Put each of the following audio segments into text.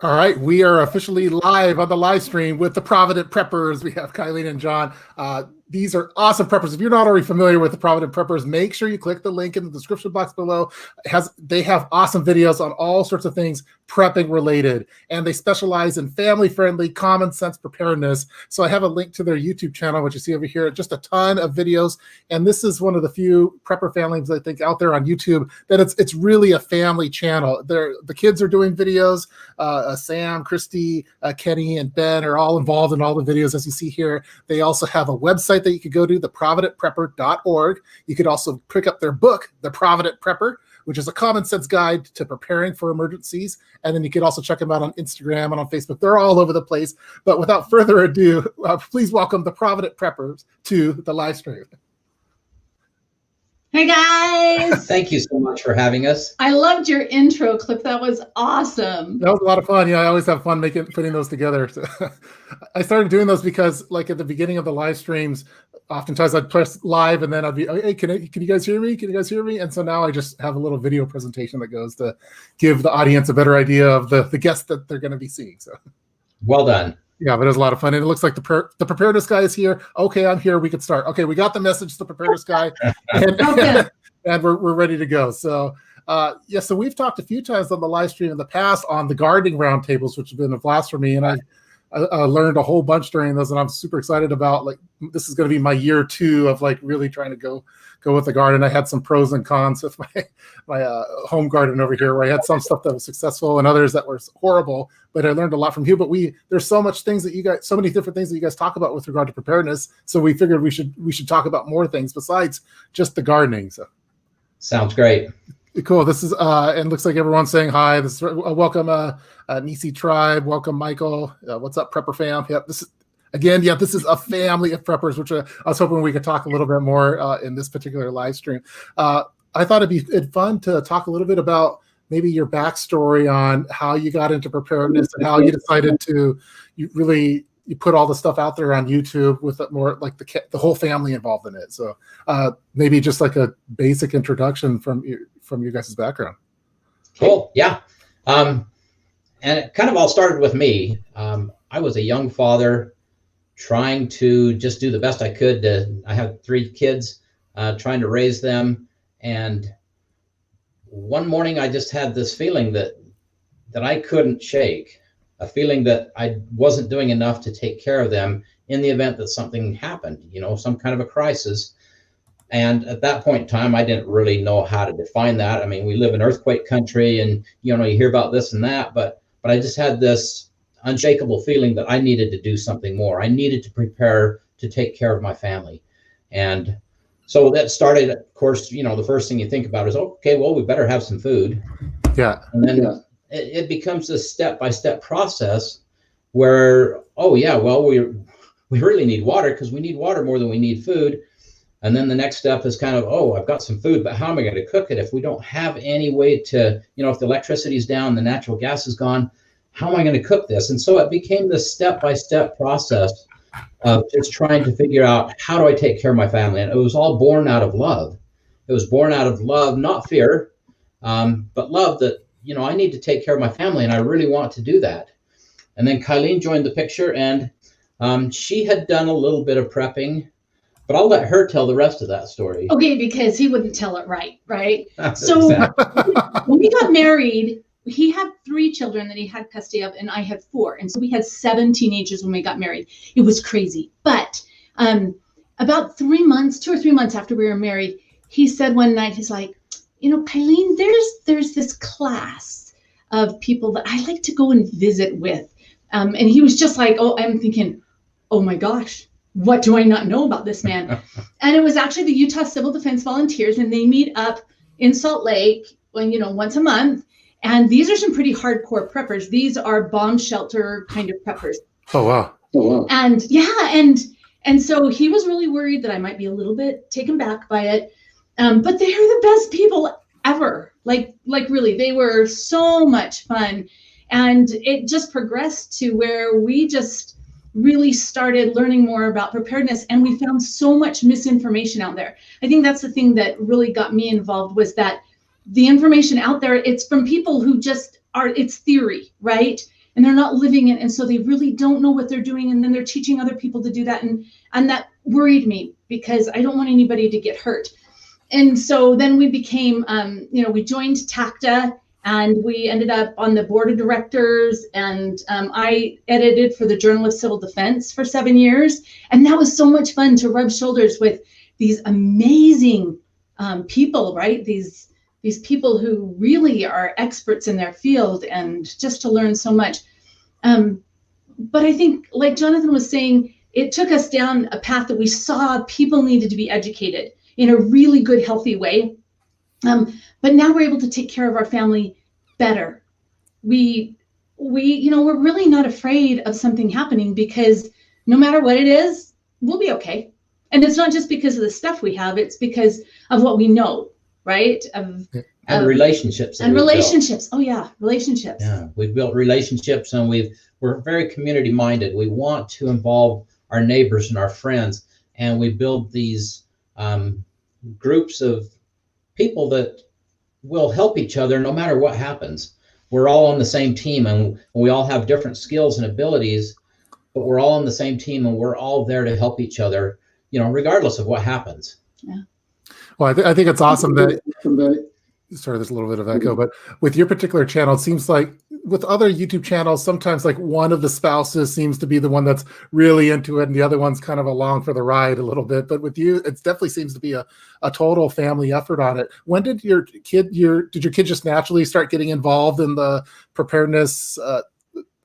All right, we are officially live on the live stream with the Provident Preppers. We have Kylene and John. These are awesome preppers. If you're not already familiar with the Provident Preppers, make sure you click the link in the description box below. They have awesome videos on all sorts of things prepping related, and they specialize in family-friendly, common sense preparedness. So I have a link to their YouTube channel, which you see over here, just a ton of videos. And this is one of the few prepper families, I think, out there on YouTube that it's really a family channel. The kids are doing videos. Sam, Christy, Kenny, and Ben are all involved in all the videos, as you see here. They also have a website that you could go to, theprovidentprepper.org. You could also pick up their book, The Provident Prepper, which is a common sense guide to preparing for emergencies. And then you could also check them out on Instagram and on Facebook. They're all over the place. But without further ado, please welcome the Provident Preppers to the live stream. Hey guys! Thank you so much for having us. I loved your intro clip. That was awesome. That was a lot of fun. Yeah, I always have fun putting those together. So, I started doing those because, like, at the beginning of the live streams, oftentimes I'd press live and then I'd be, hey, can you guys hear me? Can you guys hear me? And so now I just have a little video presentation that goes to give the audience a better idea of the guests that they're going to be seeing. So, well done. Yeah, but it was a lot of fun. And it looks like the preparedness guy is here. Okay, I'm here. We could start. Okay, we got the message, the preparedness guy, and we're ready to go. So, yeah, so we've talked a few times on the live stream in the past on the gardening roundtables, which have been a blast for me. And I learned a whole bunch during those, and I'm super excited about, like, this is going to be my year 2 of, like, really trying to go with the garden. I had some pros and cons with my home garden over here, where I had some stuff that was successful and others that were horrible, but I learned a lot from you. But there's so many different things that you guys talk about with regard to preparedness. So we figured we should talk about more things besides just the gardening. So sounds great. Cool. This is and looks like everyone's saying hi. This is welcome, Nisi Tribe. Welcome, Michael. What's up, Prepper fam? Yep. This is a family of preppers, which I was hoping we could talk a little bit more in this particular live stream. I thought it'd be fun to talk a little bit about maybe your backstory on how you got into preparedness and how you decided to you put all the stuff out there on YouTube with more like the whole family involved in it. So maybe just like a basic introduction from your guys' background. Cool. Yeah. And it kind of all started with me. I was a young father trying to just do the best I could. I have 3 kids, trying to raise them. And one morning I just had this feeling that I couldn't shake, a feeling that I wasn't doing enough to take care of them in the event that something happened, some kind of a crisis. And at that point in time, I didn't really know how to define that. I mean, we live in earthquake country, and you hear about this and that, but I just had this unshakable feeling that I needed to do something more. I needed to prepare to take care of my family. And so that started, of course, the first thing you think about is, okay, well, we better have some food. Yeah. And then it becomes this step-by-step process where, oh yeah, well, we really need water, because we need water more than we need food. And then the next step is kind of, oh, I've got some food, but how am I going to cook it if we don't have any way to, if the electricity is down, the natural gas is gone, how am I going to cook this? And so it became this step-by-step process of just trying to figure out, how do I take care of my family? And it was all born out of love. It was born out of love, not fear, but love that, I need to take care of my family, and I really want to do that. And then Kylene joined the picture, and she had done a little bit of prepping, but I'll let her tell the rest of that story. Okay, because he wouldn't tell it right? So when we got married, he had 3 children that he had custody of, and I had 4. And so we had 7 teenagers when we got married. It was crazy. But about 2 or 3 months after we were married, he said one night, he's like, Kylene, there's this class of people that I like to go and visit with. And he was just like, oh, I'm thinking, oh my gosh, what do I not know about this man? And it was actually the Utah Civil Defense Volunteers, and they meet up in Salt Lake, once a month. And these are some pretty hardcore preppers. These are bomb shelter kind of preppers. Oh, wow. And yeah, and so he was really worried that I might be a little bit taken back by it. But they are the best people ever. Like really, they were so much fun. And it just progressed to where we just really started learning more about preparedness, and we found so much misinformation out there. I think that's the thing that really got me involved, was that the information out there, it's from people who just it's theory, right? and they're not living it. And so they really don't know what they're doing. And then they're teaching other people to do that. And that worried me because I don't want anybody to get hurt. And so then we became, we joined TACTA, and we ended up on the board of directors, and I edited for the Journal of Civil Defense for 7 years. And that was so much fun to rub shoulders with these amazing people, right? These people who really are experts in their field, and just to learn so much. But I think, like Jonathan was saying, it took us down a path that we saw people needed to be educated in a really good, healthy way. But now we're able to take care of our family better. We're really not afraid of something happening, because no matter what it is, we'll be okay. And it's not just because of the stuff we have, it's because of what we know, right? And relationships. And relationships. Built. Oh yeah, relationships. Yeah, we've built relationships, and we're very community minded. We want to involve our neighbors and our friends, and we build these groups of people that will help each other no matter what happens. We're all on the same team, and we all have different skills and abilities, but we're all on the same team, and we're all there to help each other, regardless of what happens. Yeah. Well, I think it's awesome that, sorry, there's a little bit of echo, but with your particular channel, it seems like with other YouTube channels, sometimes like one of the spouses seems to be the one that's really into it, and the other one's kind of along for the ride a little bit. But with you, it definitely seems to be a total family effort on it. When did your kid just naturally start getting involved in the preparedness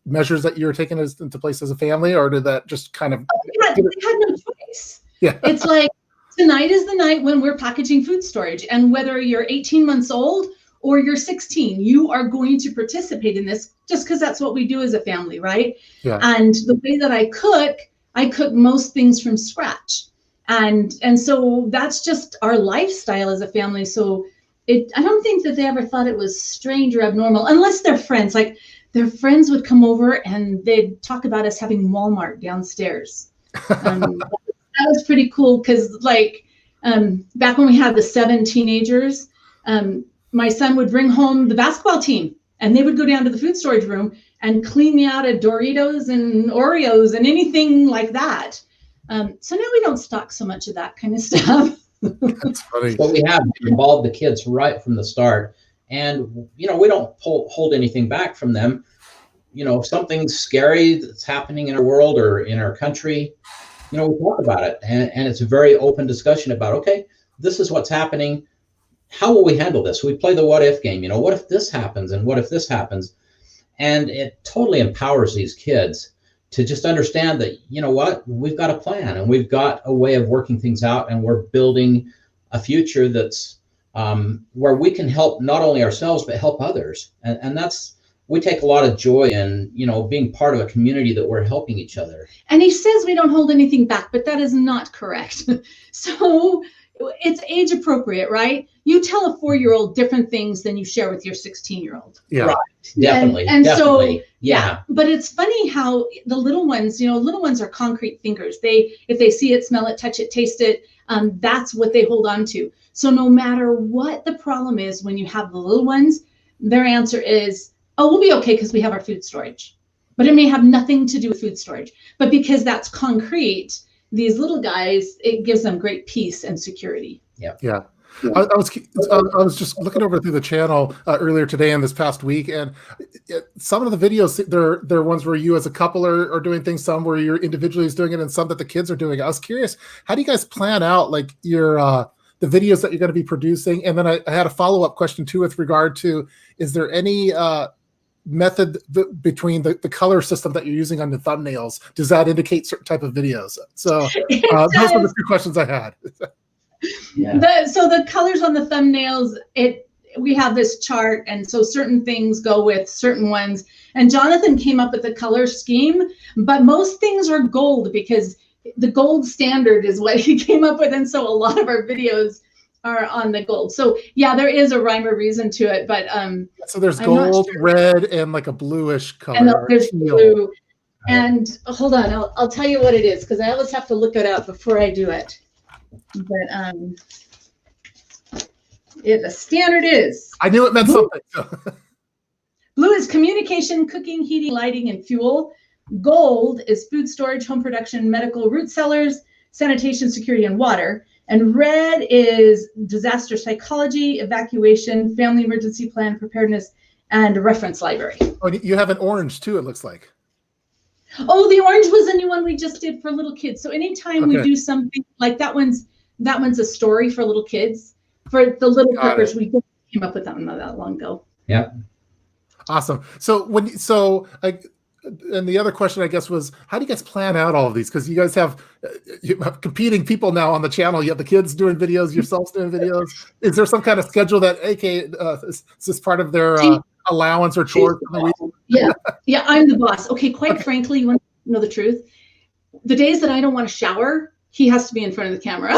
measures that you were taking into place as a family, or did that just kind of? They had no choice. Yeah. It's like, tonight is the night when we're packaging food storage, and whether you're 18 months old or you're 16, you are going to participate in this, just because that's what we do as a family, right? Yeah. And the way that I cook most things from scratch. And so that's just our lifestyle as a family. So I don't think that they ever thought it was strange or abnormal, unless they're friends. Like, their friends would come over and they'd talk about us having Walmart downstairs. That was pretty cool, because back when we had the 7 teenagers, my son would bring home the basketball team, and they would go down to the food storage room and clean me out of Doritos and Oreos and anything like that. So now we don't stock so much of that kind of stuff. That's funny. But we have involved the kids right from the start, and we don't hold anything back from them. If something's scary that's happening in our world or in our country, we talk about it, and it's a very open discussion about, okay, this is what's happening. How will we handle this? We play the what if game. What if this happens, and what if this happens? And it totally empowers these kids to just understand that, we've got a plan, and we've got a way of working things out, and we're building a future that's where we can help not only ourselves, but help others. And we take a lot of joy in, being part of a community that we're helping each other. And he says we don't hold anything back, but that is not correct. So it's age appropriate, right? You tell a 4-year-old different things than you share with your 16-year-old. Yeah. Right. Definitely. And definitely. So, yeah. But it's funny how the little ones, little ones are concrete thinkers. If they see it, smell it, touch it, taste it, that's what they hold on to. So no matter what the problem is, when you have the little ones, their answer is, oh, we'll be okay because we have our food storage. But it may have nothing to do with food storage. But because that's concrete, these little guys, it gives them great peace and security. Yeah. Yeah. I was just looking over through the channel earlier today and this past week, and some of the videos, they're ones where you as a couple are doing things, some where you're individually doing it, and some that the kids are doing. I was curious, how do you guys plan out like your the videos that you're going to be producing? And then I had a follow-up question too with regard to, is there any method between the color system that you're using on the thumbnails? Does that indicate certain type of videos? So those are the 2 questions I had. Yeah. So the colors on the thumbnails, we have this chart, and so certain things go with certain ones. And Jonathan came up with a color scheme, but most things are gold because the gold standard is what he came up with, and so a lot of our videos are on the gold. So yeah, there is a rhyme or reason to it, but so there's gold, red, and like a bluish color. And there's blue. And hold on, I'll tell you what it is, because I always have to look it up before I do it. But the standard is. I knew it meant something. Blue is communication, cooking, heating, lighting, and fuel. Gold is food storage, home production, medical, root cellars, sanitation, security, and water. And red is disaster psychology, evacuation, family emergency plan, preparedness, and reference library. Oh, you have an orange too, it looks like. Oh, the orange was a new one we just did for little kids. So anytime we do something like that one's a story for little kids. For the little preppers, we came up with that one not that long ago. Yeah. Awesome. So and the other question, I guess, was how do you guys plan out all of these? Because you guys have competing people now on the channel. You have the kids doing videos, yourselves doing videos. Is there some kind of schedule that, is this part of their allowance or chores for the week? Yeah, I'm the boss. Okay, quite frankly, you want to know the truth? The days that I don't want to shower, he has to be in front of the camera.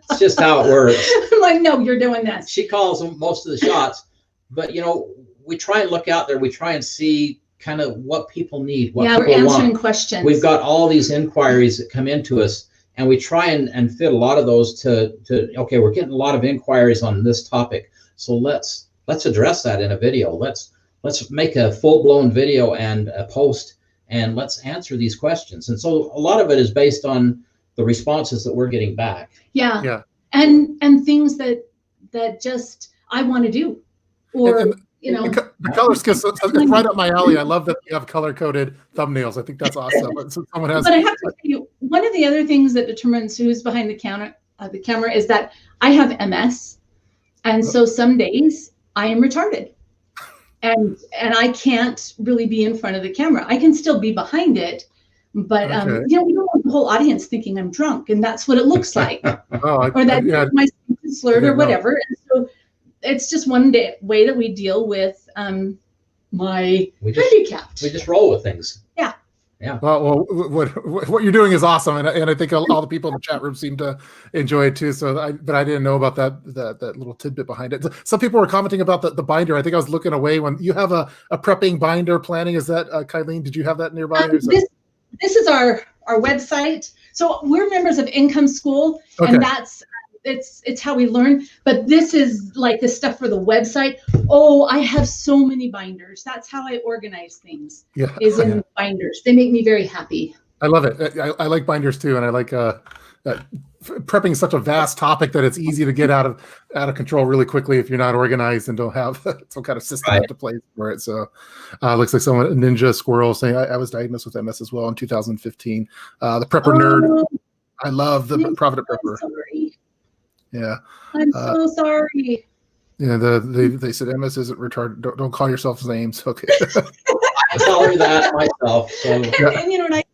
It's just how it works. I'm like, no, you're doing this. She calls them most of the shots, but we try and look out there. We try and see kind of what people need, what people we're answering want. Questions. We've got all these inquiries that come into us, and we try and fit a lot of those to okay, we're getting a lot of inquiries on this topic, so let's address that in a video. Let's make a full-blown video and a post, and let's answer these questions. And so a lot of it is based on the responses that we're getting back. Yeah. And things that just I want to do, or the color scheme, it's right up my alley. I love that you have color-coded thumbnails. I think that's awesome. But I have to tell you, one of the other things that determines who's behind the camera is that I have MS, and so some days I am retarded, and I can't really be in front of the camera. I can still be behind it, but we don't want the whole audience thinking I'm drunk, and that's what it looks like, or that my speech is slurred or whatever. And so it's just one way that we deal with my handicap. We just roll with things. Yeah. Well, what you're doing is awesome, and I think all the people in the chat room seem to enjoy it too. But I didn't know about that little tidbit behind it. Some people were commenting about the binder. I think I was looking away when you have a prepping binder planning. Is that Kylene? Did you have that nearby? This is our website. So we're members of Income School, and that's it's how we learn. But this is like the stuff for the website. Oh, I have so many binders. That's how I organize things. Is in binders. They make me very happy. I love it. I like binders too, and I like prepping is such a vast topic that it's easy to get out of control really quickly if you're not organized and don't have some kind of system to play for it. So looks like someone, Ninja Squirrel, saying I was diagnosed with MS as well in 2015. The Prepper Nerd. I love the Provident Prepper. Sorry. Yeah. I'm so sorry. Yeah, they said MS isn't retarded. Don't call yourself names. Okay. I tell her that myself. So. And you know what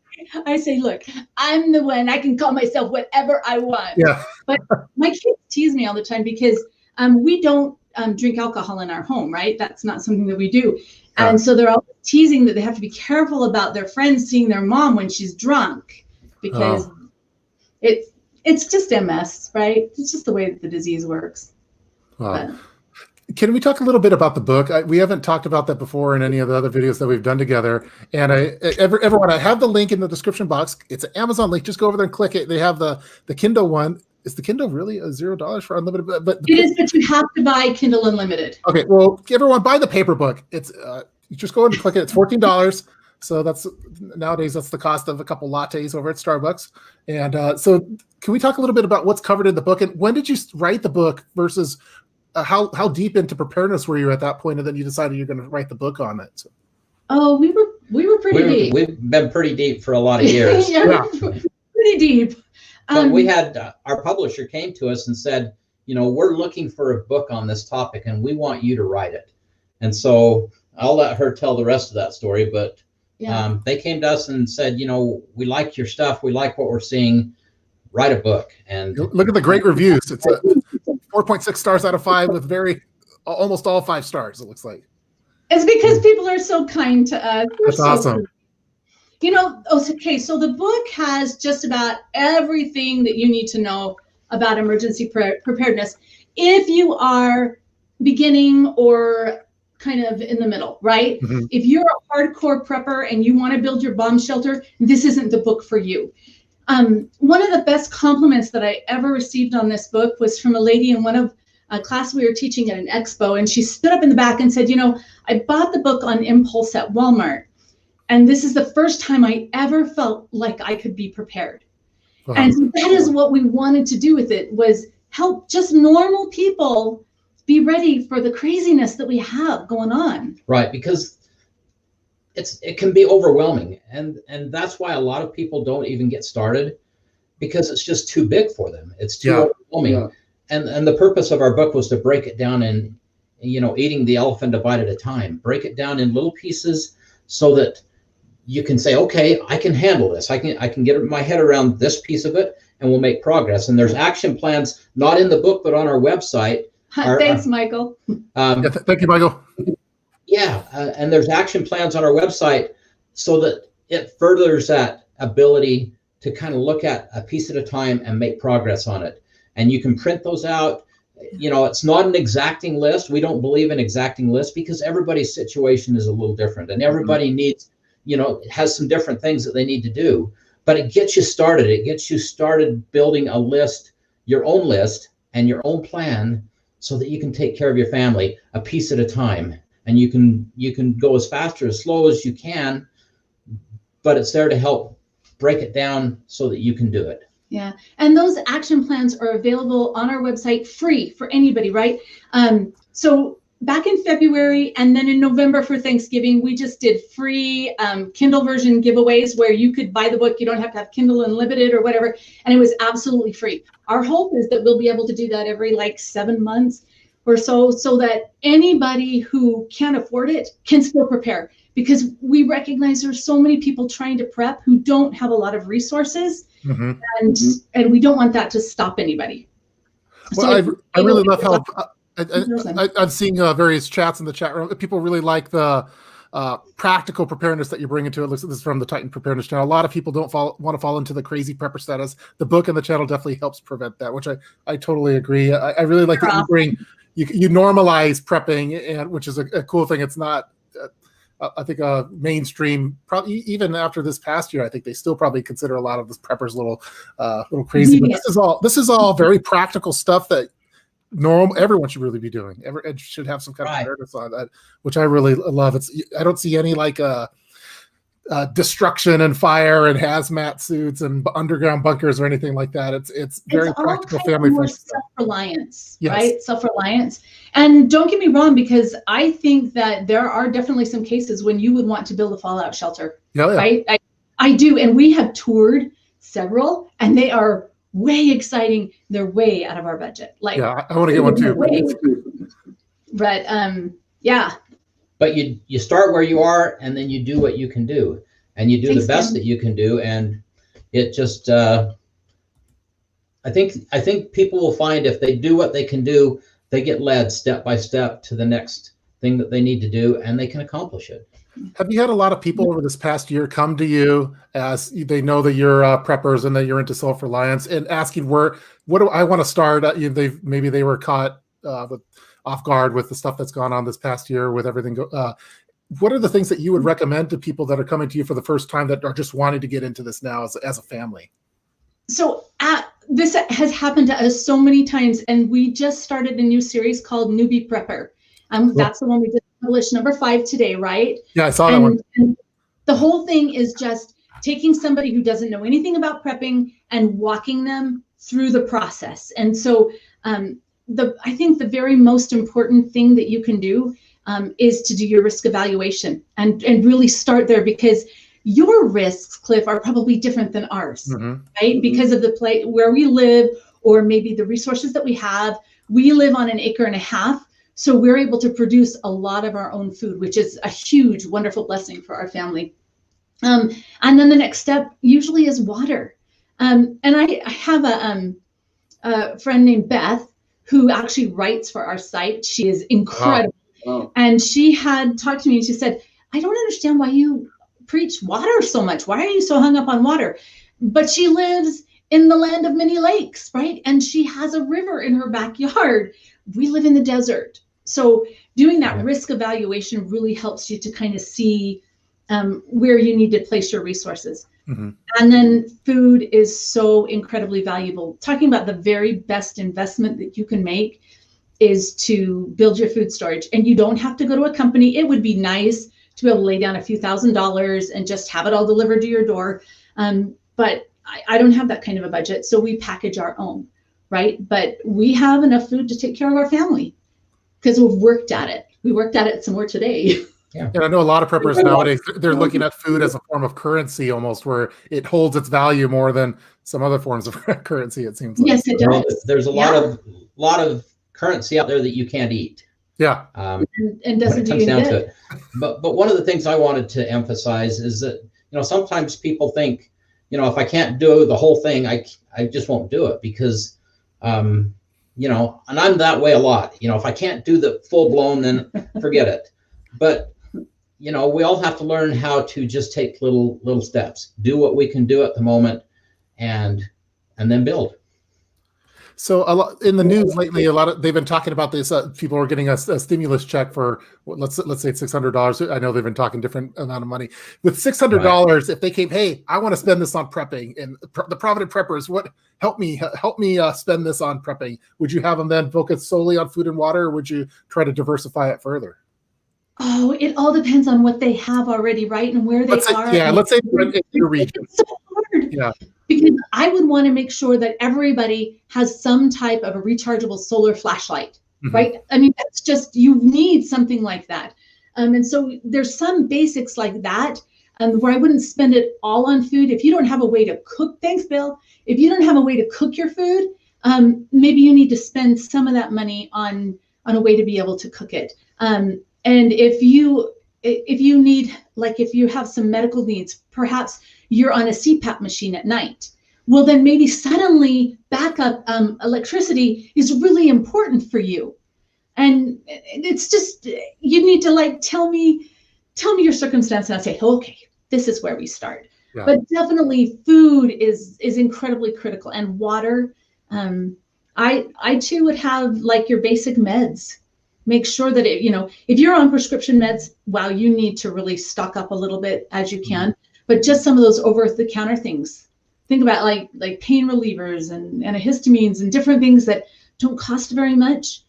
I say, look, I'm the one. I can call myself whatever I want. Yeah. But my kids tease me all the time because we don't drink alcohol in our home, right? That's not something that we do. And so they're all teasing that they have to be careful about their friends seeing their mom when she's drunk because it's just MS, right? It's just the way that the disease works. Wow. Can we talk a little bit about the book? We haven't talked about that before in any of the other videos that we've done together. And everyone, I have the link in the description box. It's an Amazon link. Just go over there and click it. They have the Kindle one. Is the Kindle really $0 for unlimited? But it is, but you have to buy Kindle Unlimited. Okay, well, everyone buy the paper book. It's you just go and click it. It's $14. So nowadays that's the cost of a couple lattes over at Starbucks. And so can we talk a little bit about what's covered in the book, and when did you write the book versus how deep into preparedness were you at that point, and then you decided you're going to write the book on it? So. Oh, we were pretty deep. We've been pretty deep for a lot of years. Pretty deep. But we had our publisher came to us and said, we're looking for a book on this topic, and we want you to write it. And so I'll let her tell the rest of that story. But they came to us and said, we like your stuff. We like what we're seeing. Write a book. And look at the great reviews. It's 4.6 stars out of 5 with almost all 5 stars, it looks like. It's because people are so kind to us. That's awesome. Okay, so the book has just about everything that you need to know about emergency preparedness if you are beginning or kind of in the middle, right? Mm-hmm. If you're a hardcore prepper and you want to build your bomb shelter, this isn't the book for you. One of the best compliments that I ever received on this book was from a lady in one of a class we were teaching at an expo, and she stood up in the back and said, I bought the book on impulse at Walmart, and this is the first time I ever felt like I could be prepared. Wow. And so that is what we wanted to do with it, was help just normal people be ready for the craziness that we have going on. Right, because it can be overwhelming, and that's why a lot of people don't even get started, because it's just too big for them. It's too overwhelming. Yeah. And the purpose of our book was to break it down in, eating the elephant a bite at a time. Break it down in little pieces so that you can say, okay, I can handle this. I can get my head around this piece of it, and we'll make progress. And there's action plans, not in the book, but on our website. Thanks, Michael. Thank you, Michael. Yeah, and there's action plans on our website so that it furthers that ability to kind of look at a piece at a time and make progress on it. And you can print those out. It's not an exacting list. We don't believe in exacting lists because everybody's situation is a little different, and everybody needs, has some different things that they need to do. But it gets you started. It gets you started building a list, your own list and your own plan, so that you can take care of your family a piece at a time. And you can go as fast or as slow as you can, but it's there to help break it down so that you can do it. Yeah, and those action plans are available on our website, free for anybody, right? So back in February and then in November for Thanksgiving, we just did free Kindle version giveaways where you could buy the book. You don't have to have Kindle Unlimited or whatever, and it was absolutely free. Our hope is that we'll be able to do that every 7 months or so that anybody who can't afford it can still prepare, because we recognize there's so many people trying to prep who don't have a lot of resources, and we don't want that to stop anybody. Well, so I really love how I'm seeing various chats in the chat room. People really like the practical preparedness that you bring into it. This is from the Titan Preparedness channel. A lot of people don't want to fall into the crazy prepper status. The book and the channel definitely helps prevent that, which I totally agree. I really like that you bring. You normalize prepping, and which is a cool thing. It's not, I think, mainstream. Probably even after this past year, I think they still probably consider a lot of this preppers a little crazy. But this is all very practical stuff that everyone should really be doing. Everyone should have some kind of awareness on that, which I really love. I don't see any destruction and fire and hazmat suits and underground bunkers or anything like that. It's very practical, family friendly. Self-reliance, right? Self-reliance. And don't get me wrong, because I think that there are definitely some cases when you would want to build a fallout shelter. Right? I do, and we have toured several, and they are way exciting. They're way out of our budget. I want to get one too. But yeah. But you start where you are, and then you do what you can do, and you do the best that you can do, and it just I think people will find if they do what they can do, they get led step by step to the next thing that they need to do, and they can accomplish it. Have you had a lot of people over this past year come to you as they know that you're preppers and that you're into self-reliance and asking what do I want to start? Maybe they were caught off guard with the stuff that's gone on this past year with everything. What are the things that you would recommend to people that are coming to you for the first time that are just wanting to get into this now as a family? So this has happened to us so many times, and we just started a new series called Newbie Prepper. That's the one we just published, number 5 today, right? Yeah, I saw that one. And the whole thing is just taking somebody who doesn't know anything about prepping and walking them through the process. And so I think the very most important thing that you can do is to do your risk evaluation and really start there, because your risks, Cliff, are probably different than ours, right? Because of the place where we live, or maybe the resources that we have. We live on 1.5 acres, so we're able to produce a lot of our own food, which is a huge, wonderful blessing for our family. And then the next step usually is water. And I have a friend named Beth who actually writes for our site. She is incredible. Wow. And she had talked to me and she said, I don't understand why you preach water so much. Why are you so hung up on water? But she lives in the land of many lakes, right? And she has a river in her backyard. We live in the desert. So doing that risk evaluation really helps you to kind of see where you need to place your resources. And then food is so incredibly valuable. Talking about the very best investment that you can make is to build your food storage. And you don't have to go to a company. It would be nice to be able to lay down a few $1,000s and just have it all delivered to your door. But I don't have that kind of a budget. So we package our own, right? But we have enough food to take care of our family because we've worked at it. We worked at it some more today. Yeah. And I know a lot of preppers nowadays, they're looking at food as a form of currency almost, where it holds its value more than some other forms of currency, it seems like. Yes, it does. There's a lot of currency out there that you can't eat. Yeah. And doesn't do you down good. to it. But one of the things I wanted to emphasize is that, sometimes people think, if I can't do the whole thing, I just won't do it because, and I'm that way a lot. If I can't do the full blown, then forget it. But we all have to learn how to just take little steps, do what we can do at the moment, and then build. So a lot in the news lately, they've been talking about this. People are getting a stimulus check for let's say $600. I know they've been talking different amount of money. With $600, if they came, hey, I want to spend this on prepping, and the Provident Preppers, help me spend this on prepping. Would you have them then focus solely on food and water, or would you try to diversify it further? Oh, it all depends on what they have already, right? And where they are. Yeah, let's say in your region. It's so hard. Yeah. Because I would want to make sure that everybody has some type of a rechargeable solar flashlight, right? I mean, that's just, you need something like that. And so there's some basics like that where I wouldn't spend it all on food. If you don't have a way to cook, thanks, Bill. If you don't have a way to cook your food, maybe you need to spend some of that money on a way to be able to cook it. And if you need, like if you have some medical needs, perhaps you're on a CPAP machine at night. Well, then maybe suddenly backup electricity is really important for you. And it's just, you need to tell me your circumstance, and I say, okay, this is where we start. Yeah. But definitely food is incredibly critical, and water. I too would have your basic meds. Make sure that if you're on prescription meds, wow, you need to really stock up a little bit as you can. But just some of those over-the-counter things. Think about like pain relievers and antihistamines and different things that don't cost very much,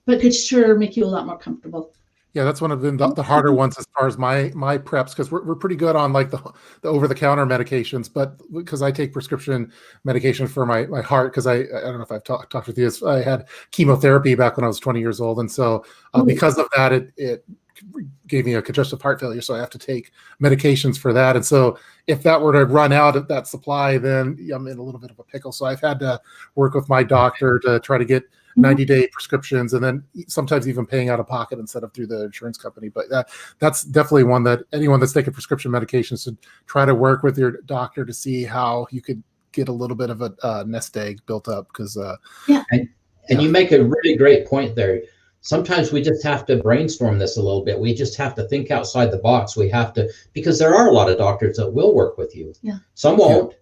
but could sure make you a lot more comfortable. Yeah, that's one of the harder ones as far as my preps, because we're pretty good on the over-the-counter medications, but because I take prescription medication for my heart, because I don't know if I've talked with you, I had chemotherapy back when I was 20 years old, and so because of that, it gave me a congestive heart failure, so I have to take medications for that. And so if that were to run out of that supply, then I'm in a little bit of a pickle. So I've had to work with my doctor to try to get 90-day prescriptions, and then sometimes even paying out of pocket instead of through the insurance company. But that's definitely one that anyone that's taking prescription medications should try to work with your doctor to see how you could get a little bit of a nest egg built up. Because and you make a really great point there. Sometimes we just have to brainstorm this a little bit. We just have to think outside the box. We have to, because there are a lot of doctors that will work with you. Yeah. Some won't,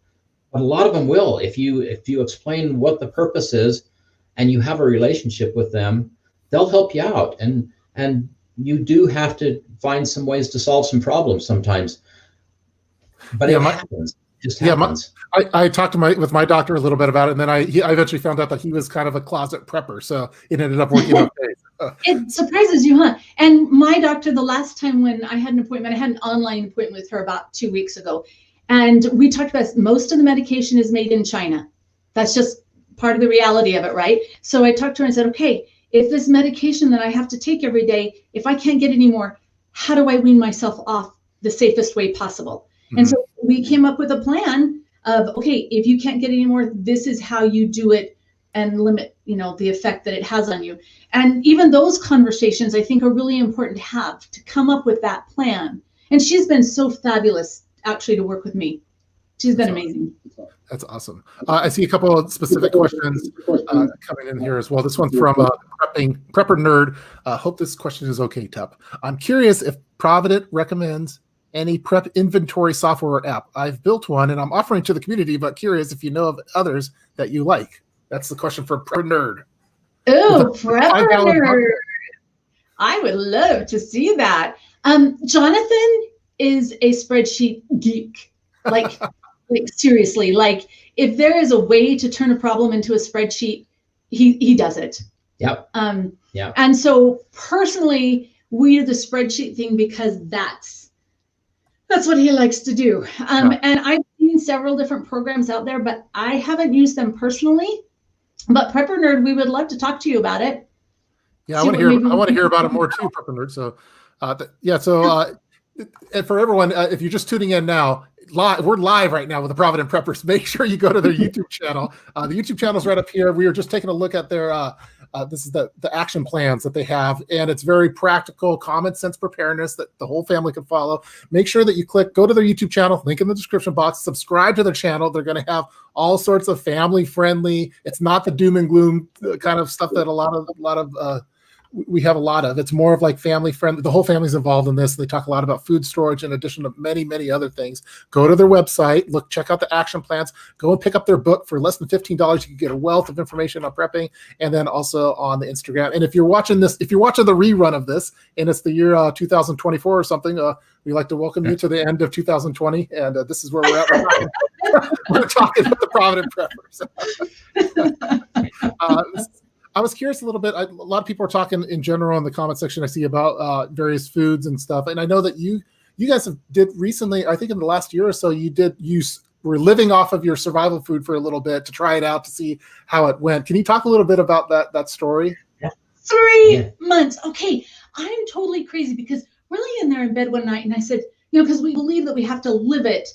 but a lot of them will. If you explain what the purpose is and you have a relationship with them, they'll help you out. And you do have to find some ways to solve some problems sometimes. But it happens. Just happens. I talked with my doctor a little bit about it, and then I eventually found out that he was kind of a closet prepper, so it ended up working okay. It surprises you, huh? And my doctor, the last time when I had an appointment, I had an online appointment with her about 2 weeks ago, and we talked about most of the medication is made in China. That's just part of the reality of it, right? So I talked to her and said, okay, if this medication that I have to take every day, if I can't get any more, how do I wean myself off the safest way possible? And so we came up with a plan of, okay, if you can't get any more, this is how you do it and limit, the effect that it has on you. And even those conversations, I think, are really important to have, to come up with that plan. And she's been so fabulous, actually, to work with me. She's been amazing. That's awesome. I see a couple of specific questions coming in here as well. This one's from Prepper Nerd. Hope this question is okay, Tup. I'm curious if Provident recommends any prep inventory software or app. I've built one and I'm offering to the community, but curious if you know of others that you like. That's the question for Prepper Nerd. Oh, Prepper Nerd. I would love to see that. Jonathan is a spreadsheet geek. Like seriously, if there is a way to turn a problem into a spreadsheet, he does it. Yep. Yeah. And so personally, we do the spreadsheet thing because that's what he likes to do. And I've seen several different programs out there, but I haven't used them personally. But Prepper Nerd, we would love to talk to you about it. Yeah, I want to hear about it more too, Prepper Nerd. So, and for everyone, if you're just tuning in now, we're live right now with the Provident Preppers. Make sure you go to their YouTube channel. The YouTube channel is right up here. We were just taking a look at their this is the action plans that they have, and it's very practical, common sense preparedness that the whole family can follow. Make sure that you go to their YouTube channel, link in the description box, subscribe to their channel. They're going to have all sorts of family friendly. It's not the doom and gloom kind of stuff that we have a lot of. It's more of like family friendly. The whole family's involved in this. They talk a lot about food storage in addition to many, many other things. Go to their website, check out the action plans, go and pick up their book for less than $15. You can get a wealth of information on prepping, and then also on the Instagram. And if you're watching the rerun of this and it's the year 2024 or something, we'd like to welcome you to the end of 2020. And this is where we're at. We're talking about the Provident Preppers. I was curious a little bit. A lot of people are talking in general in the comment section I see about various foods and stuff. And I know that you guys did recently, I think in the last year or so, you were living off of your survival food for a little bit to try it out to see how it went. Can you talk a little bit about that story? Yeah. 3 months. Okay. I'm totally crazy because we're laying there in bed one night and I said, because we believe that we have to live it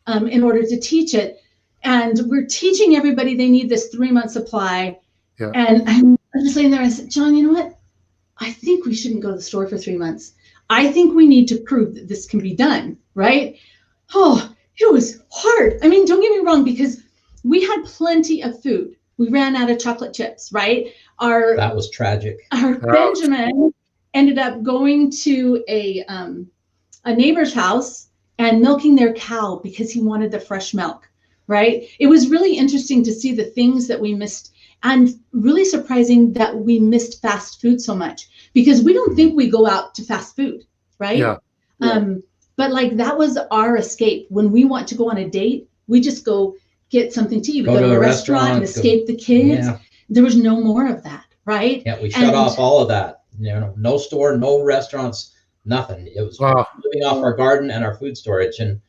in order to teach it. And we're teaching everybody they need this 3-month supply. Yeah. And I'm just laying there. I said, John, you know what? I think we shouldn't go to the store for 3 months. I think we need to prove that this can be done, right? Oh, it was hard. I mean, don't get me wrong, because we had plenty of food. We ran out of chocolate chips, right? That was tragic. Our Benjamin ended up going to a neighbor's house and milking their cow because he wanted the fresh milk, right? It was really interesting to see the things that we missed. And really surprising that we missed fast food so much because we don't think we go out to fast food, right? Yeah. But like that was our escape. When we want to go on a date, we just go get something to eat. We go to a restaurant and escape the kids. Yeah. There was no more of that, right? Yeah, we shut off all of that. No store, no restaurants, nothing. It was living off our garden and our food storage, and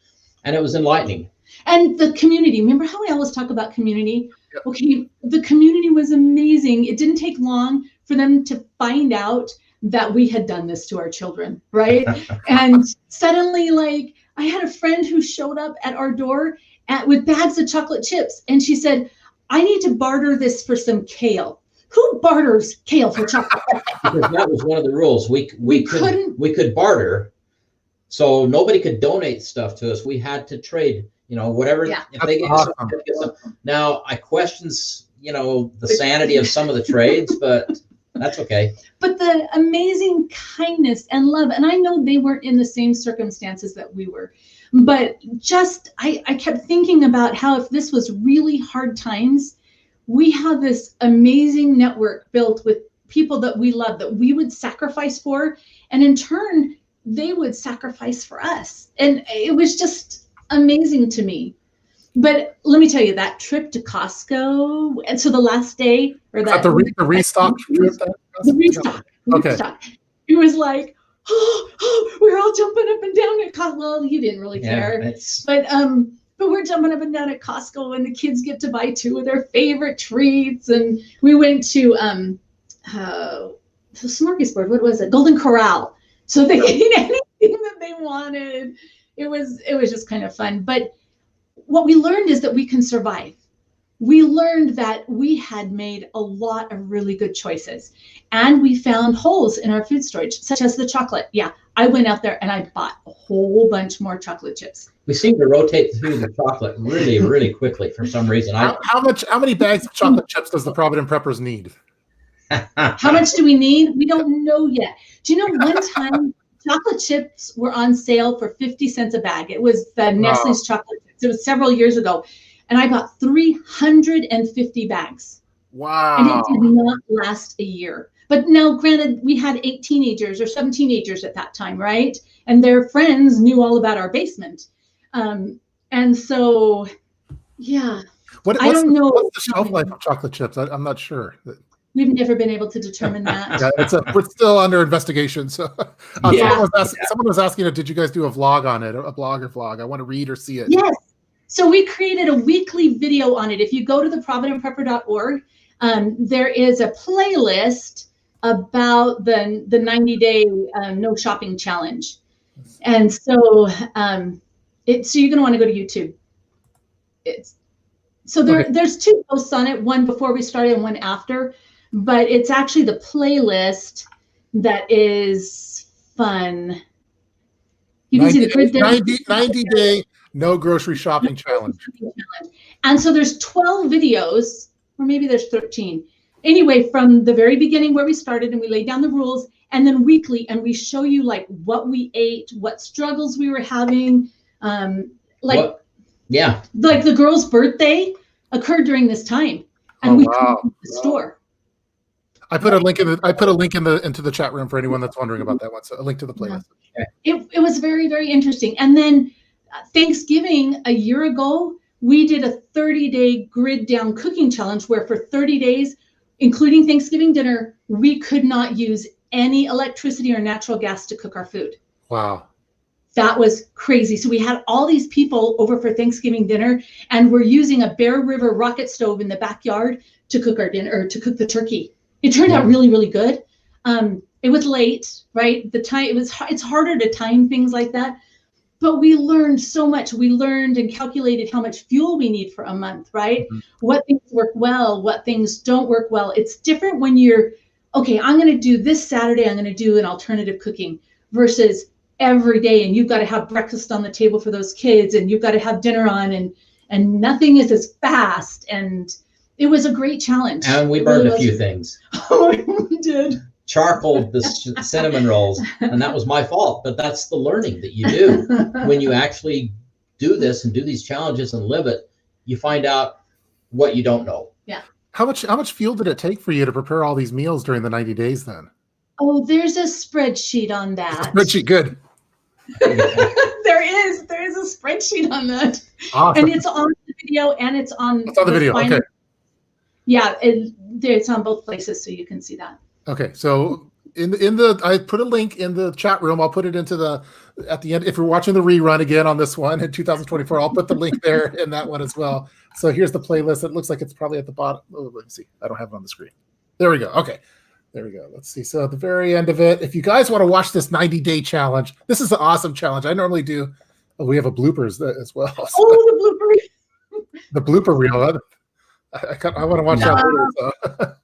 it was enlightening. And the community. Remember how we always talk about community? Yep. Okay, the community was amazing. It didn't take long for them to find out that we had done this to our children, right? And suddenly, like, I had a friend who showed up at our door with bags of chocolate chips, and she said, I need to barter this for some kale. Who barters kale for chocolate? Because that was one of the rules. We could barter, so nobody could donate stuff to us. We had to trade. Whatever. Yeah. If they get some. Now I question, the sanity of some of the trades, but that's okay. But the amazing kindness and love, and I know they weren't in the same circumstances that we were, but just I kept thinking about how if this was really hard times, we have this amazing network built with people that we love, that we would sacrifice for, and in turn they would sacrifice for us, and it was just amazing to me. But let me tell you, that trip to Costco, and so the last day, or that the restock trip, the restock. It was like, we're all jumping up and down at Costco. Well, you didn't really care, but we're jumping up and down at Costco, and the kids get to buy 2 of their favorite treats. And we went to the smorgasbord. What was it? Golden Corral. So they could eat anything that they wanted. It was just kind of fun. But what we learned is that we can survive. We learned that we had made a lot of really good choices, and we found holes in our food storage, such as the chocolate. Yeah, I went out there and I bought a whole bunch more chocolate chips. We seem to rotate through the chocolate really, really quickly for some reason. How many bags of chocolate chips does the Provident Preppers need? How much do we need? We don't know yet. Do you know one time chocolate chips were on sale for 50 cents a bag? It was the Nestle's chocolate chips. It was several years ago. And I bought 350 bags. Wow. And it did not last a year. But now, granted, we had 8 teenagers or 7 teenagers at that time, right? And their friends knew all about our basement. And so, yeah. I don't know. What's the shelf life of chocolate chips? I'm not sure. We've never been able to determine that. Yeah, we're still under investigation. So Yeah. someone was asking, did you guys do a vlog on it, a blog or vlog? I want to read or see it. Yes. So we created a weekly video on it. If you go to the providentprepper.org, there is a playlist about the 90-day no shopping challenge. And so so you're going to want to go to YouTube. There's 2 posts on it, one before we started and one after, but it's actually the playlist that is fun. You can see the grid 90-day no grocery shopping challenge. And so there's 12 videos, or maybe there's 13. Anyway, from the very beginning where we started and we laid down the rules, and then weekly, and we show you like what we ate, what struggles we were having. Like the girl's birthday occurred during this time, and we couldn't go to the store. I put a link into the chat room for anyone that's wondering about that one. So a link to the playlist. Yeah. It was very, very interesting. And then Thanksgiving a year ago, we did a 30-day grid down cooking challenge where for 30 days, including Thanksgiving dinner, we could not use any electricity or natural gas to cook our food. Wow. That was crazy. So we had all these people over for Thanksgiving dinner, and we're using a Bear River rocket stove in the backyard to cook our dinner, or to cook the turkey. It turned out really, really good. It was late, right? It's harder to time things like that. But we learned so much. We learned and calculated how much fuel we need for a month, right? Mm-hmm. What things work well, what things don't work well. It's different when you're, okay, I'm going to do this Saturday, I'm going to do an alternative cooking, versus every day, and you've got to have breakfast on the table for those kids, and you've got to have dinner on, and nothing is as fast. And it was a great challenge. And we burned a few things. Oh, we did. Charcoal the cinnamon rolls, and that was my fault. But that's the learning that you do when you actually do this and do these challenges and live it. You find out what you don't know. Yeah. How much fuel did it take for you to prepare all these meals during the 90 days then? Oh, there's a spreadsheet on that. Spreadsheet, good. There is a spreadsheet on that. Awesome. And it's on the video, and it's on the video. Okay. Yeah, it's on both places, so you can see that. Okay, so I put a link in the chat room. I'll put it at the end. If you're watching the rerun again on this one in 2024, I'll put the link there in that one as well. So here's the playlist. It looks like it's probably at the bottom. Oh, let me see. I don't have it on the screen. There we go. Okay, there we go. Let's see. So at the very end of it, if you guys want to watch this 90-day challenge, this is an awesome challenge. I normally do. Oh, we have a bloopers as well. So oh, the blooper reel. I want to watch that later. So.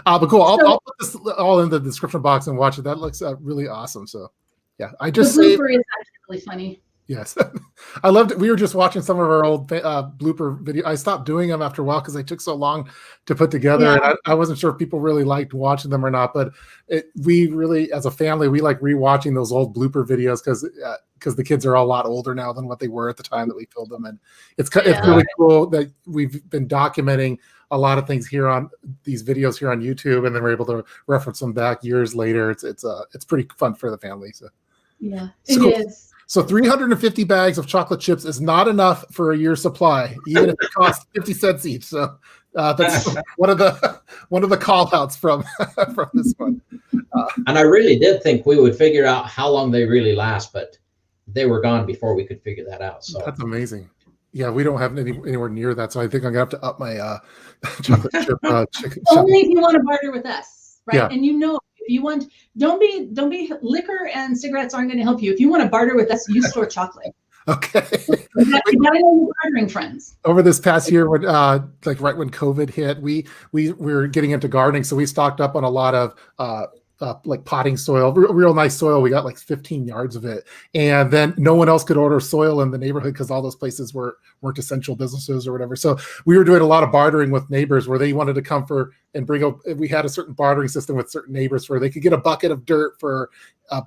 But cool. I'll put this all in the description box and watch it. That looks really awesome. So, yeah, I just the blooper is actually really funny. Yes, I loved it. We were just watching some of our old blooper video. I stopped doing them after a while because they took so long to put together, and I wasn't sure if people really liked watching them or not. But we really, as a family, we like rewatching those old blooper videos because the kids are a lot older now than what they were at the time that we filmed them, and it's really cool that we've been documenting a lot of things here on these videos here on YouTube, and then we're able to reference them back years later. It's pretty fun for the family. So yeah, it is. So 350 bags of chocolate chips is not enough for a year's supply, even if it costs 50 cents each. So that's one of the call outs from this one. And I really did think we would figure out how long they really last, but they were gone before we could figure that out. So that's amazing. Yeah, we don't have anywhere near that, so I think I'm gonna have to up my chocolate chip. Only if you want to barter with us, right? Yeah. And if you want, don't be liquor and cigarettes aren't going to help you. If you want to barter with us, you store chocolate. Okay. You gotta know your bartering friends. Over this past year, when like right when COVID hit, we were getting into gardening, so we stocked up on a lot of like potting soil, real nice soil. We got like 15 yards of it, and then no one else could order soil in the neighborhood because all those places weren't essential businesses or whatever. So we were doing a lot of bartering with neighbors where they wanted to come and bring up. We had a certain bartering system with certain neighbors where they could get a bucket of dirt for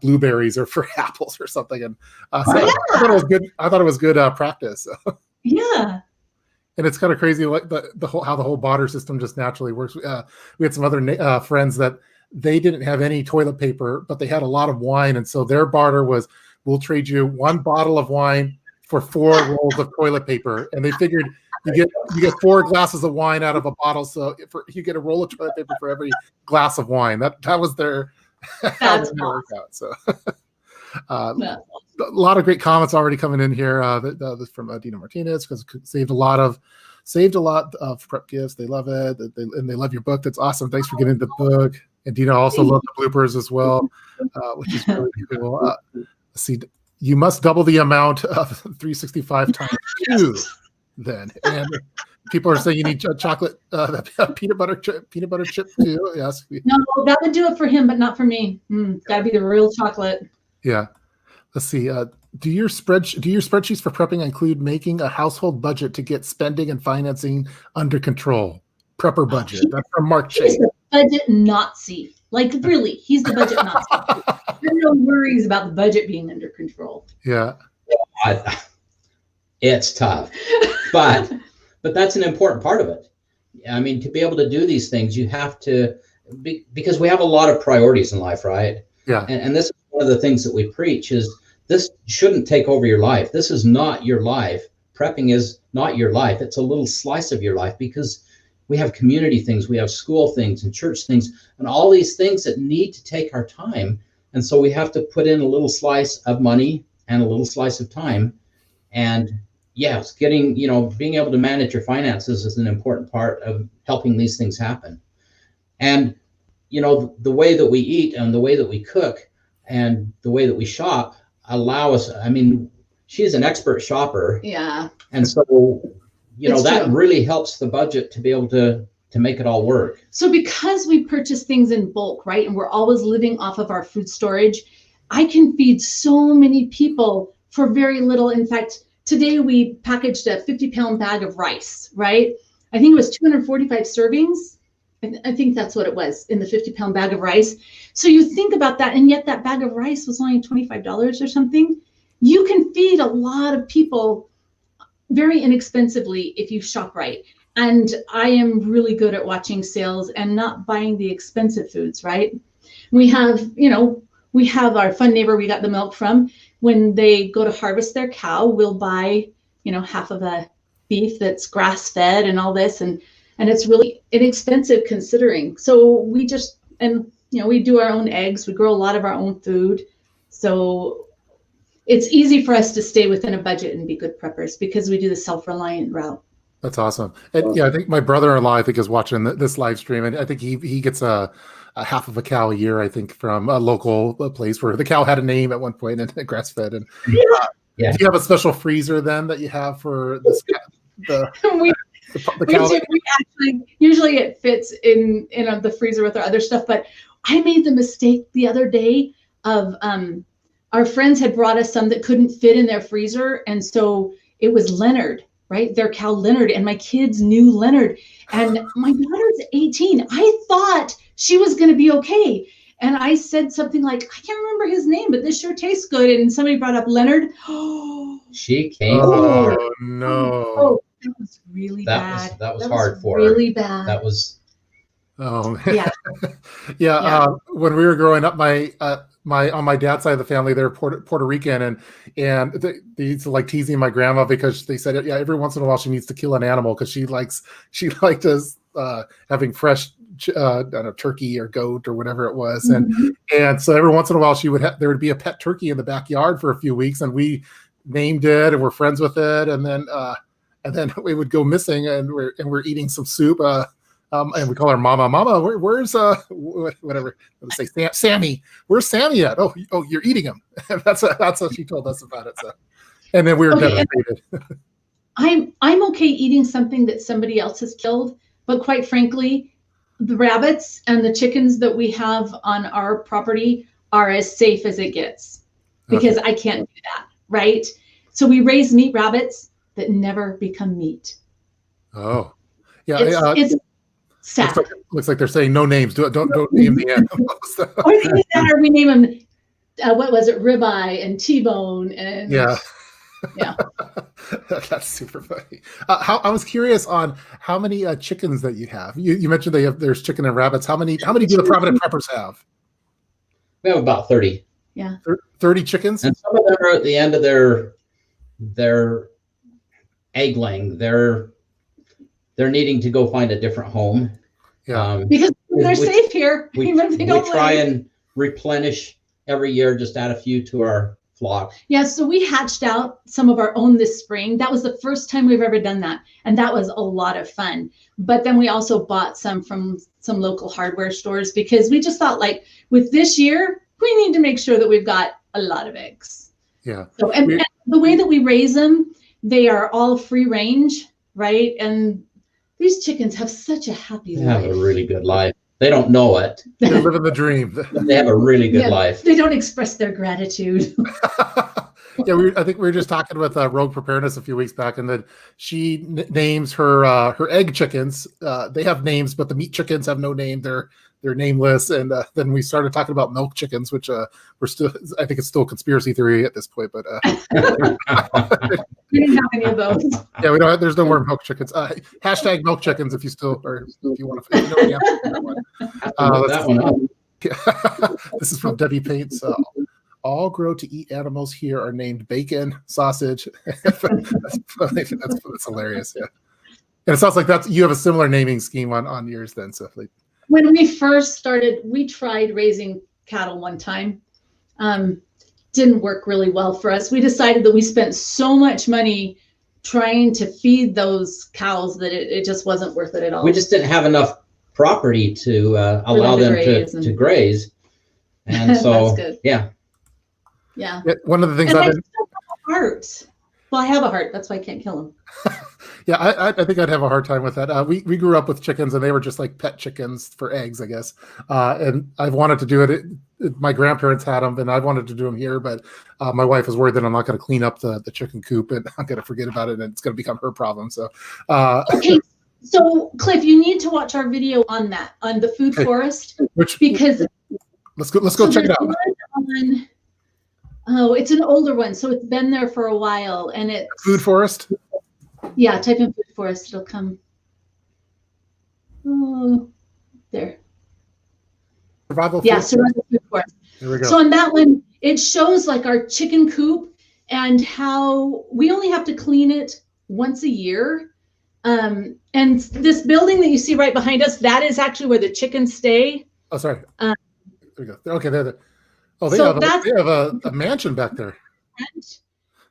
blueberries or for apples or something. And so I thought it was good. I thought it was good practice. Yeah. And it's kind of crazy, like how the whole barter system just naturally works. We had some other friends that they didn't have any toilet paper, but they had a lot of wine. And so their barter was, we'll trade you one bottle of wine for 4 rolls of toilet paper. And they figured you get 4 glasses of wine out of a bottle, so you get a roll of toilet paper for every glass of wine. That was their That's awesome. workout. So a lot of great comments already coming in here. This from Dina Martinez, because saved a lot of prep gifts. They love it, and they love your book. That's awesome. Thanks for getting the book. And Dina also loved the bloopers as well, which is really cool. See, you must double the amount of 365 times 2 then. And people are saying you need chocolate, peanut butter chip too. Yes. No, that would do it for him, but not for me. Got to be the real chocolate. Yeah. Let's see. Do your spreadsheets for prepping include making a household budget to get spending and financing under control? Prepper budget. That's from Mark Chase. He's the budget Nazi. Like, really, he's the budget Nazi. There's no worries about the budget being under control. Yeah. It's tough, but that's an important part of it. I mean, to be able to do these things, you have to, because we have a lot of priorities in life, right? Yeah. And this is one of the things that we preach is this shouldn't take over your life. This is not your life. Prepping is not your life. It's a little slice of your life, because we have community things, we have school things and church things, and all these things that need to take our time. And so we have to put in a little slice of money and a little slice of time. And yes, being able to manage your finances is an important part of helping these things happen. And, the way that we eat and the way that we cook and the way that we shop allow us, she's an expert shopper. Yeah. And so, that true. really helps the budget to be able to make it all work. So because we purchase things in bulk, right, and we're always living off of our food storage, I can feed so many people for very little. In fact, today we packaged a 50-pound bag of rice, right? I think it was 245 servings. I think that's what it was in the 50-pound bag of rice. So you think about that, and yet that bag of rice was only $25 or something. You can feed a lot of people very inexpensively if you shop right. And I am really good at watching sales and not buying the expensive foods, right? We have our fun neighbor we got the milk from. When they go to harvest their cow, we'll buy, half of a beef that's grass-fed and all this, and it's really inexpensive considering. So we just, we do our own eggs. We grow a lot of our own food. So it's easy for us to stay within a budget and be good preppers because we do the self-reliant route. That's awesome. And yeah, I think my brother-in-law, is watching this live stream, and I think he gets a half of a cow a year, I think, from a local place where the cow had a name at one point and grass-fed. And do you have a special freezer then that you have for this? The cow? We actually, usually it fits in the freezer with our other stuff, but I made the mistake the other day of our friends had brought us some that couldn't fit in their freezer, and so it was Leonard, right? Their cow Leonard, and my kids knew Leonard, and my daughter's 18. I thought she was going to be okay, and I said something like, I can't remember his name, but this sure tastes good, and somebody brought up Leonard. She came. Oh no! Oh, that was really bad. That was hard for her. Really bad. That was. Oh yeah. Yeah. When we were growing up, on my dad's side of the family, they're Puerto Rican, and they used to like teasing my grandma because they said, yeah, every once in a while she needs to kill an animal because she liked us having fresh turkey or goat or whatever it was, and so every once in a while there would be a pet turkey in the backyard for a few weeks, and we named it and we're friends with it, and then we would go missing, and we're eating some soup. And we call her Mama. Mama, where's whatever? Let's say Sammy. Where's Sammy at? Oh, you're eating him. That's what she told us about it. So, and then we were devastated. I'm okay eating something that somebody else has killed, but quite frankly, the rabbits and the chickens that we have on our property are as safe as it gets because I can't do that, right? So we raise meat rabbits that never become meat. Oh, yeah. It's sad. Looks like they're saying no names. Don't name the animals. Or we name them. What was it? Ribeye and T-bone and yeah. That's super funny. I was curious on how many chickens that you have. You mentioned there's chicken and rabbits. How many do the Provident Preppers have? We have about 30. Yeah. 30 chickens. And some of them are at the end of their egg laying. They're they're needing to go find a different home. Yeah. Because they're safe here, even if they don't try like. and replenish every year, just add a few to our flock. Yeah, so we hatched out some of our own this spring. That was the first time we've ever done that. And that was a lot of fun. But then we also bought some from some local hardware stores because we just thought, like, with this year, we need to make sure that we've got a lot of eggs. Yeah. So, and the way that we raise them, they are all free range, right? And these chickens have such a happy life. They have a really good life. They don't know it. They're living the dream. They have a really good life. They don't express their gratitude. Yeah, I think we were just talking with Rogue Preparedness a few weeks back, and then she names her egg chickens. They have names, but the meat chickens have no name. They're nameless. And then we started talking about milk chickens, which we're still, I think it's still a conspiracy theory at this point. But We didn't have any of those. Yeah, we don't. There's no more milk chickens. Hashtag milk chickens if you still, or if you want to. You know, that one. That one up. This is from Debbie Paints. All grow to eat animals here are named bacon, sausage. That's hilarious. Yeah, and it sounds like you have a similar naming scheme on yours then. So like, when we first started, we tried raising cattle one time. Didn't work really well for us. We decided that we spent so much money trying to feed those cows that it just wasn't worth it at all. We just didn't have enough property to allow them to graze. And so, That's good. Yeah. One of the things and I've I been. still have a heart. Well, I have a heart. That's why I can't kill them. Yeah, I think I'd have a hard time with that. We grew up with chickens, and they were just like pet chickens for eggs, I guess. And I've wanted to do it. My grandparents had them, and I wanted to do them here, but my wife was worried that I'm not going to clean up the chicken coop, and I'm going to forget about it, and it's going to become her problem. So, okay. So, Cliff, you need to watch our video on that, on the food forest, because let's go check it out. It's an older one, so it's been there for a while, and it's food forest. Yeah, type in food forest, it'll come. Oh, there. Survival. Yeah, survival food forest. There we go. So on that one, it shows like our chicken coop and how we only have to clean it once a year. And this building that you see right behind us, that is actually where the chickens stay. Oh, sorry. There we go. Okay, there. Oh, they So have a mansion back there.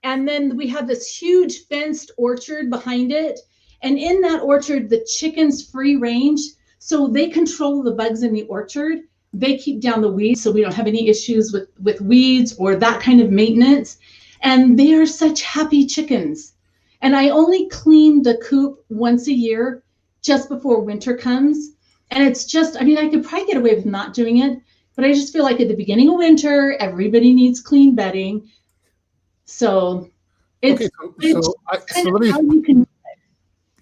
And then we have this huge fenced orchard behind it. And in that orchard, the chickens free range. So they control the bugs in the orchard. They keep down the weeds, so we don't have any issues with weeds or that kind of maintenance. And they are such happy chickens. And I only clean the coop once a year, just before winter comes. And it's just, I mean, I could probably get away with not doing it, but I just feel like at the beginning of winter, everybody needs clean bedding. So it's,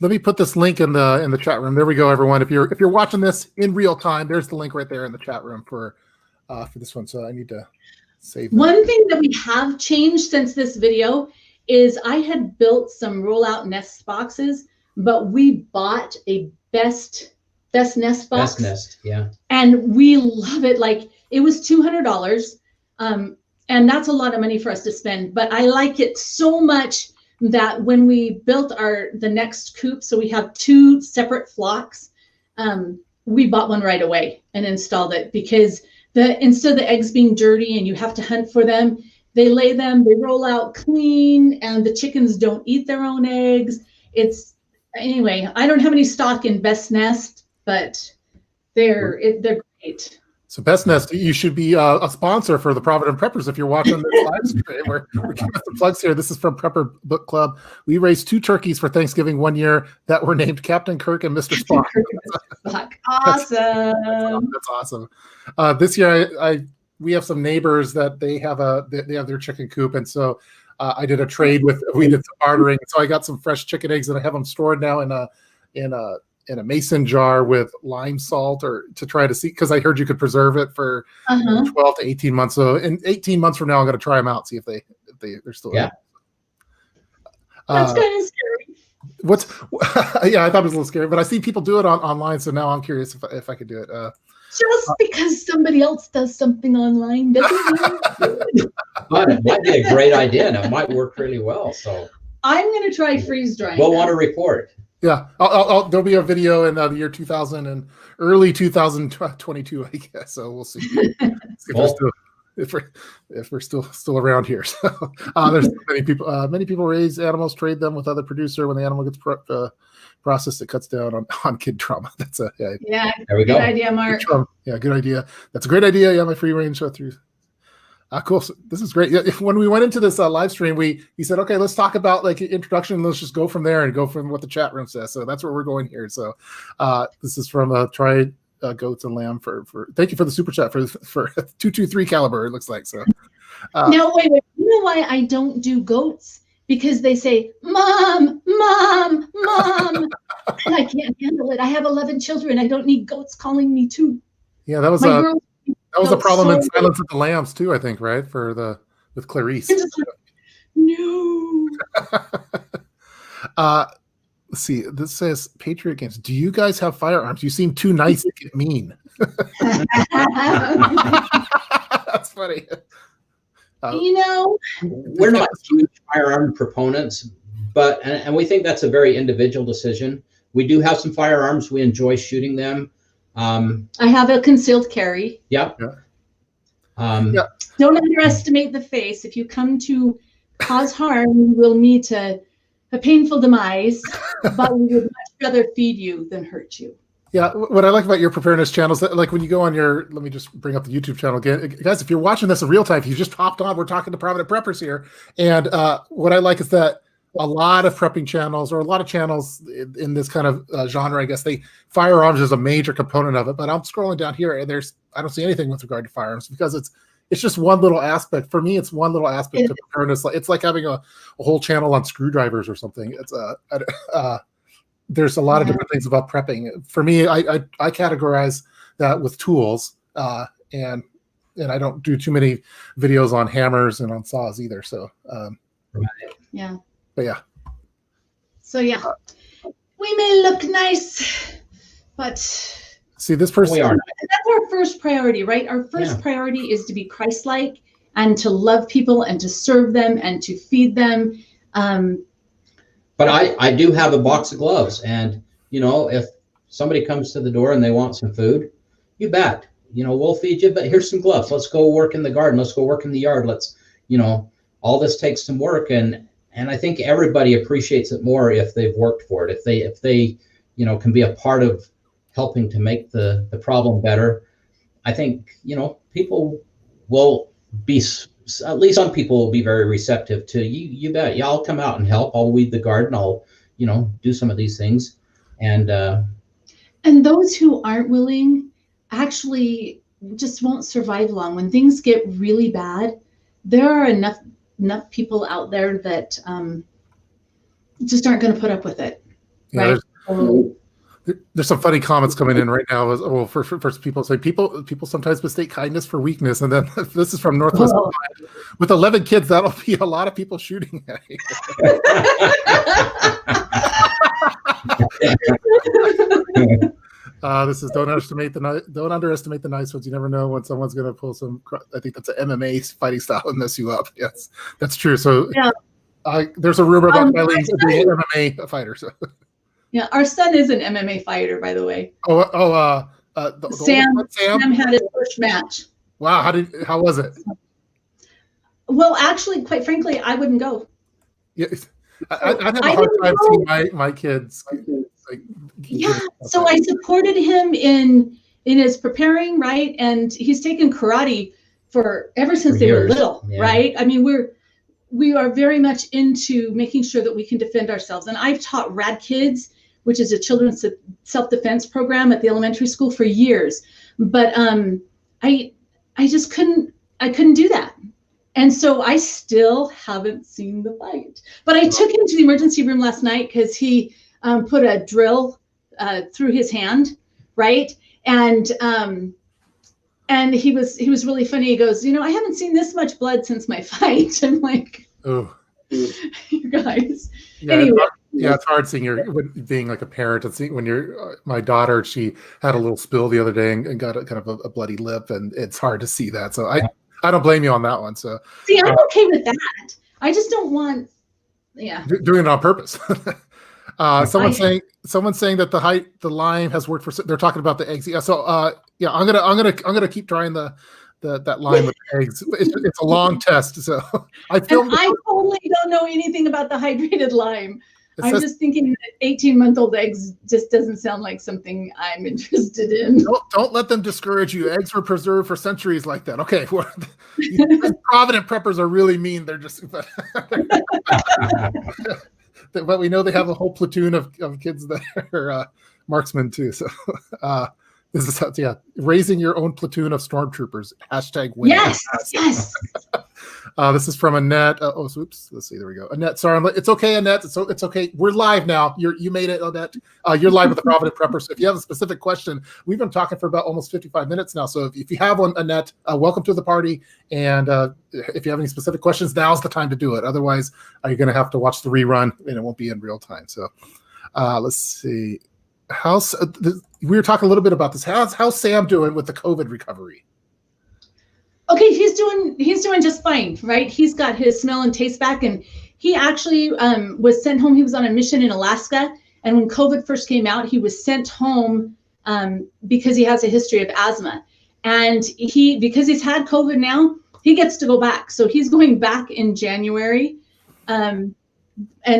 let me put this link in the chat room. There we go, everyone. If you're watching this in real time, there's the link right there in the chat room for this one. So I need to save that. One thing that we have changed since this video is I had built some rollout nest boxes, but we bought a best nest box. Best nest, yeah. And we love it. Like, it was $200. And that's a lot of money for us to spend, but I like it so much that when we built the next coop, so we have 2 separate flocks, we bought one right away and installed it, because instead of the eggs being dirty and you have to hunt for them, they lay them, they roll out clean, and the chickens don't eat their own eggs. Anyway, I don't have any stock in Best Nest, but they're great. So Best Nest, you should be a sponsor for the Provident Preppers if you're watching this live stream. We're giving some plugs here. This is from Prepper Book Club. We raised 2 turkeys for Thanksgiving one year that were named Captain Kirk and Mr. Spock. Awesome. That's awesome. This year, we have some neighbors that they have their chicken coop, and so I did a trade we did some bartering. So I got some fresh chicken eggs, and I have them stored now in a mason jar with lime salt, or to try to see, because I heard you could preserve it for 12 to 18 months. So in 18 months from now, I'm going to try them out, see if they're still yeah. That's kind of scary. Yeah, I thought it was a little scary, but I see people do it online, so now I'm curious if I could do it. Just because somebody else does something online doesn't mean But it might be a great idea, and it might work really well. So I'm going to try freeze drying. we'll want to report. Yeah, there'll be a video in the year 2000 and early 2022, I guess. So we'll see, if we're still around here. So there's many people raise animals, trade them with other producer. When the animal gets processed, it cuts down on kid trauma. That's yeah. There we go. Good idea, Mark. Yeah, good idea. That's a great idea. Yeah, my free range through. Cool. So this is great. Yeah, when we went into this live stream, he said, okay, let's talk about like introduction. Let's just go from there and go from what the chat room says. So that's where we're going here. So this is from Tried Goats and Lamb for thank you for the super chat for 223 caliber. It looks like so. No, wait. You know why I don't do goats? Because they say, Mom, Mom, Mom. And I can't handle it. I have 11 children. I don't need goats calling me too. Yeah, that was a problem in Silence of the Lambs too, I think, right? With Clarice. No. Let's see. This says Patriot Games. Do you guys have firearms? You seem too nice to get mean. That's funny. We're not huge firearm proponents, but and we think that's a very individual decision. We do have some firearms. We enjoy shooting them. I have a concealed carry. Yeah. Don't underestimate the face. If you come to cause harm, you will meet a painful demise, but we would much rather feed you than hurt you. Yeah, what I like about your preparedness channels, like when you go on let me just bring up the YouTube channel again. Guys, if you're watching this in real time, if you just hopped on, we're talking to Provident Preppers here. And what I like is that a lot of prepping channels, or a lot of channels in this kind of genre, I guess, firearms is a major component of it. But I'm scrolling down here and I don't see anything with regard to firearms because it's just one little aspect. For me, it's one little aspect of preparedness. It's like having a whole channel on screwdrivers or something. It's there's a lot of different things about prepping. For me, I categorize that with tools, and I don't do too many videos on hammers and on saws either. So yeah. But yeah. So yeah, we may look nice, but see this person. We are. That's our first priority, right? Our first priority is to be Christ-like and to love people and to serve them and to feed them. But I do have a box of gloves, and if somebody comes to the door and they want some food, you bet. We'll feed you, but here's some gloves. Let's go work in the garden. Let's go work in the yard. Let's, all this takes some work, and I think everybody appreciates it more if they've worked for it. If they can be a part of helping to make the problem better. I think people will be. At least some people will be very receptive to you bet. Yeah, I'll come out and help. I'll weed the garden. I'll, do some of these things. And those who aren't willing actually just won't survive long. When things get really bad, there are enough people out there that just aren't going to put up with it. Yeah, right? There's some funny comments coming in right now. Well, first people say people sometimes mistake kindness for weakness, and then this is from Northwest. With 11 kids, that'll be a lot of people shooting at you. This is don't underestimate the nice ones. You never know when someone's going to pull some. I think that's an MMA fighting style and mess you up. Yes, that's true. So there's a rumor about Eileen being an MMA fighter. So. Yeah, our son is an MMA fighter, by the way. Sam had his first match. Wow, how was it? Well, actually, quite frankly, I wouldn't go. Yeah, I'd have a hard time seeing my kids. So I supported him in his preparing, right? And he's taken karate ever since they were little, right? I mean, we are very much into making sure that we can defend ourselves. And I've taught Rad Kids, which is a children's self-defense program at the elementary school for years. But I just couldn't do that. And so I still haven't seen the fight. But I took him to the emergency room last night because he put a drill through his hand, right? And he was really funny. He goes, I haven't seen this much blood since my fight. I'm like, oh, you guys. Yeah, anyway. It's hard seeing being like a parent and seeing when my daughter, she had a little spill the other day and got a bloody lip, and it's hard to see that. So I don't blame you on that one. So I'm okay with that. I just don't want, doing it on purpose. Someone's saying that the lime has worked for. They're talking about the eggs. Yeah. So yeah, I'm gonna keep trying that lime with the eggs. It's a long test. So I totally don't know anything about the hydrated lime. I'm just thinking that 18-month-old eggs just doesn't sound like something I'm interested in. Don't let them discourage you. Eggs were preserved for centuries like that. Okay. Provident preppers are really mean. They're just, but we know they have a whole platoon of kids that are marksmen too. So this is raising your own platoon of stormtroopers. #win. Yes. This is from Annette. Oops. Let's see. There we go. Annette, sorry. It's okay, Annette. It's okay. We're live now. You made it, Annette. You're live with the Provident Preppers. So if you have a specific question, we've been talking for about almost 55 minutes now. So if you have one, Annette, welcome to the party. And if you have any specific questions, now's the time to do it. Otherwise, you're going to have to watch the rerun, and it won't be in real time. So let's see. We were talking a little bit about this. How's Sam doing with the COVID recovery? Okay, he's doing just fine, right? He's got his smell and taste back, and he actually was sent home. He was on a mission in Alaska, and when COVID first came out, he was sent home because he has a history of asthma, and because he's had COVID now, he gets to go back. So he's going back in January, and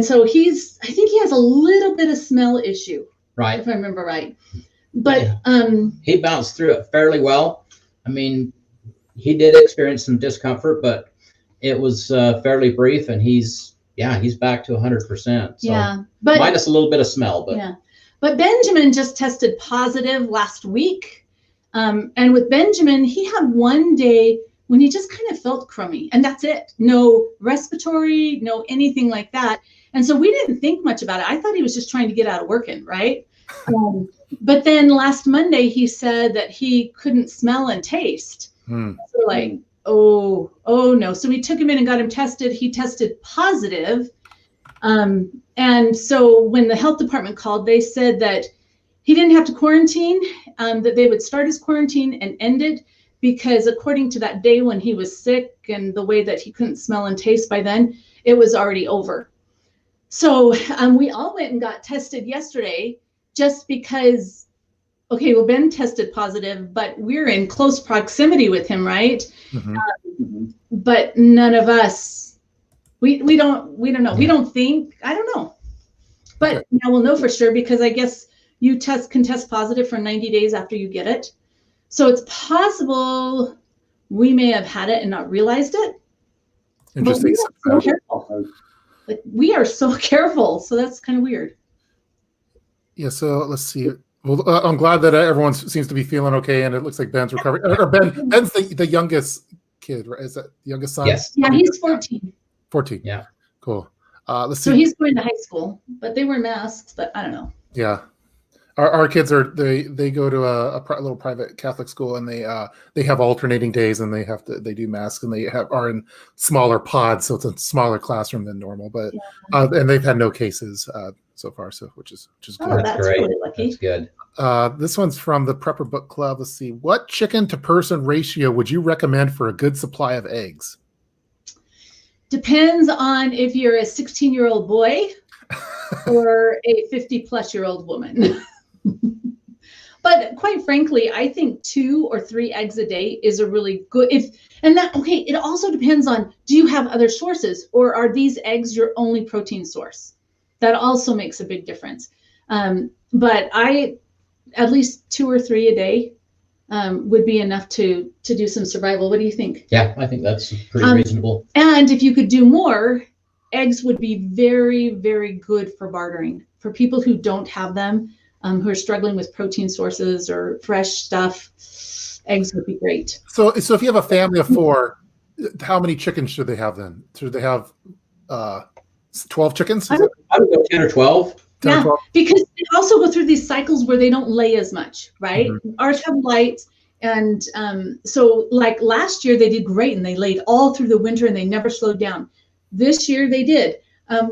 so I think he has a little bit of smell issue. Right. If I remember right. But he bounced through it fairly well. I mean, he did experience some discomfort, but it was fairly brief, and he's back to 100%. So yeah, but minus a little bit of smell, but yeah. But Benjamin just tested positive last week. And with Benjamin, he had one day when he just kind of felt crummy, and that's it. No respiratory, no anything like that. And so we didn't think much about it. I thought he was just trying to get out of working, right? But then last Monday, he said that he couldn't smell and taste. So like, oh no. So we took him in and got him tested. He tested positive. And so when the health department called, they said that he didn't have to quarantine, that they would start his quarantine and end it, because according to that day when he was sick and the way that he couldn't smell and taste by then, it was already over. So we all went and got tested yesterday just because, okay, well, Ben tested positive, but we're in close proximity with him, right? But none of us, we don't know. We don't think, I don't know. But now we'll know for sure, because I guess you can test positive for 90 days after you get it. So it's possible we may have had it and not realized it. Interesting. But we are so careful. Like, we are so careful. So that's kind of weird. Yeah. So let's see. Well, I'm glad that everyone seems to be feeling okay, and it looks like Ben's recovering. Or Ben's the youngest kid, right? Is that the youngest son? Yes. Yeah, he's 14. 14. Yeah. Cool. Let's see. So he's going to high school, but they wear masks. But I don't know. Yeah. Our kids they go to a little private Catholic school, and they have alternating days, and they do masks, and they are in smaller pods, so it's a smaller classroom than normal. But and they've had no cases so far, so which is good. Oh, that's great. really lucky. That's good. This one's from the Prepper Book Club. Let's see. What chicken to person ratio would you recommend for a good supply of eggs? Depends on if you're a 16-year-old boy or a 50-plus-year-old woman. But quite frankly, I think 2 or 3 eggs a day is a really good, it also depends on, do you have other sources, or are these eggs your only protein source? That also makes a big difference. But at least 2 or 3 a day would be enough to do some survival. What do you think? Yeah, I think that's pretty reasonable. And if you could do more, eggs would be very, very good for bartering. For people who don't have them, who are struggling with protein sources or fresh stuff, eggs would be great. So if you have a family of 4, how many chickens should they have then? Should they have 12 chickens? I would go 10 or 12. Yeah, because they also go through these cycles where they don't lay as much, right? Ours have light. And so like last year they did great, and they laid all through the winter, and they never slowed down. This year they did.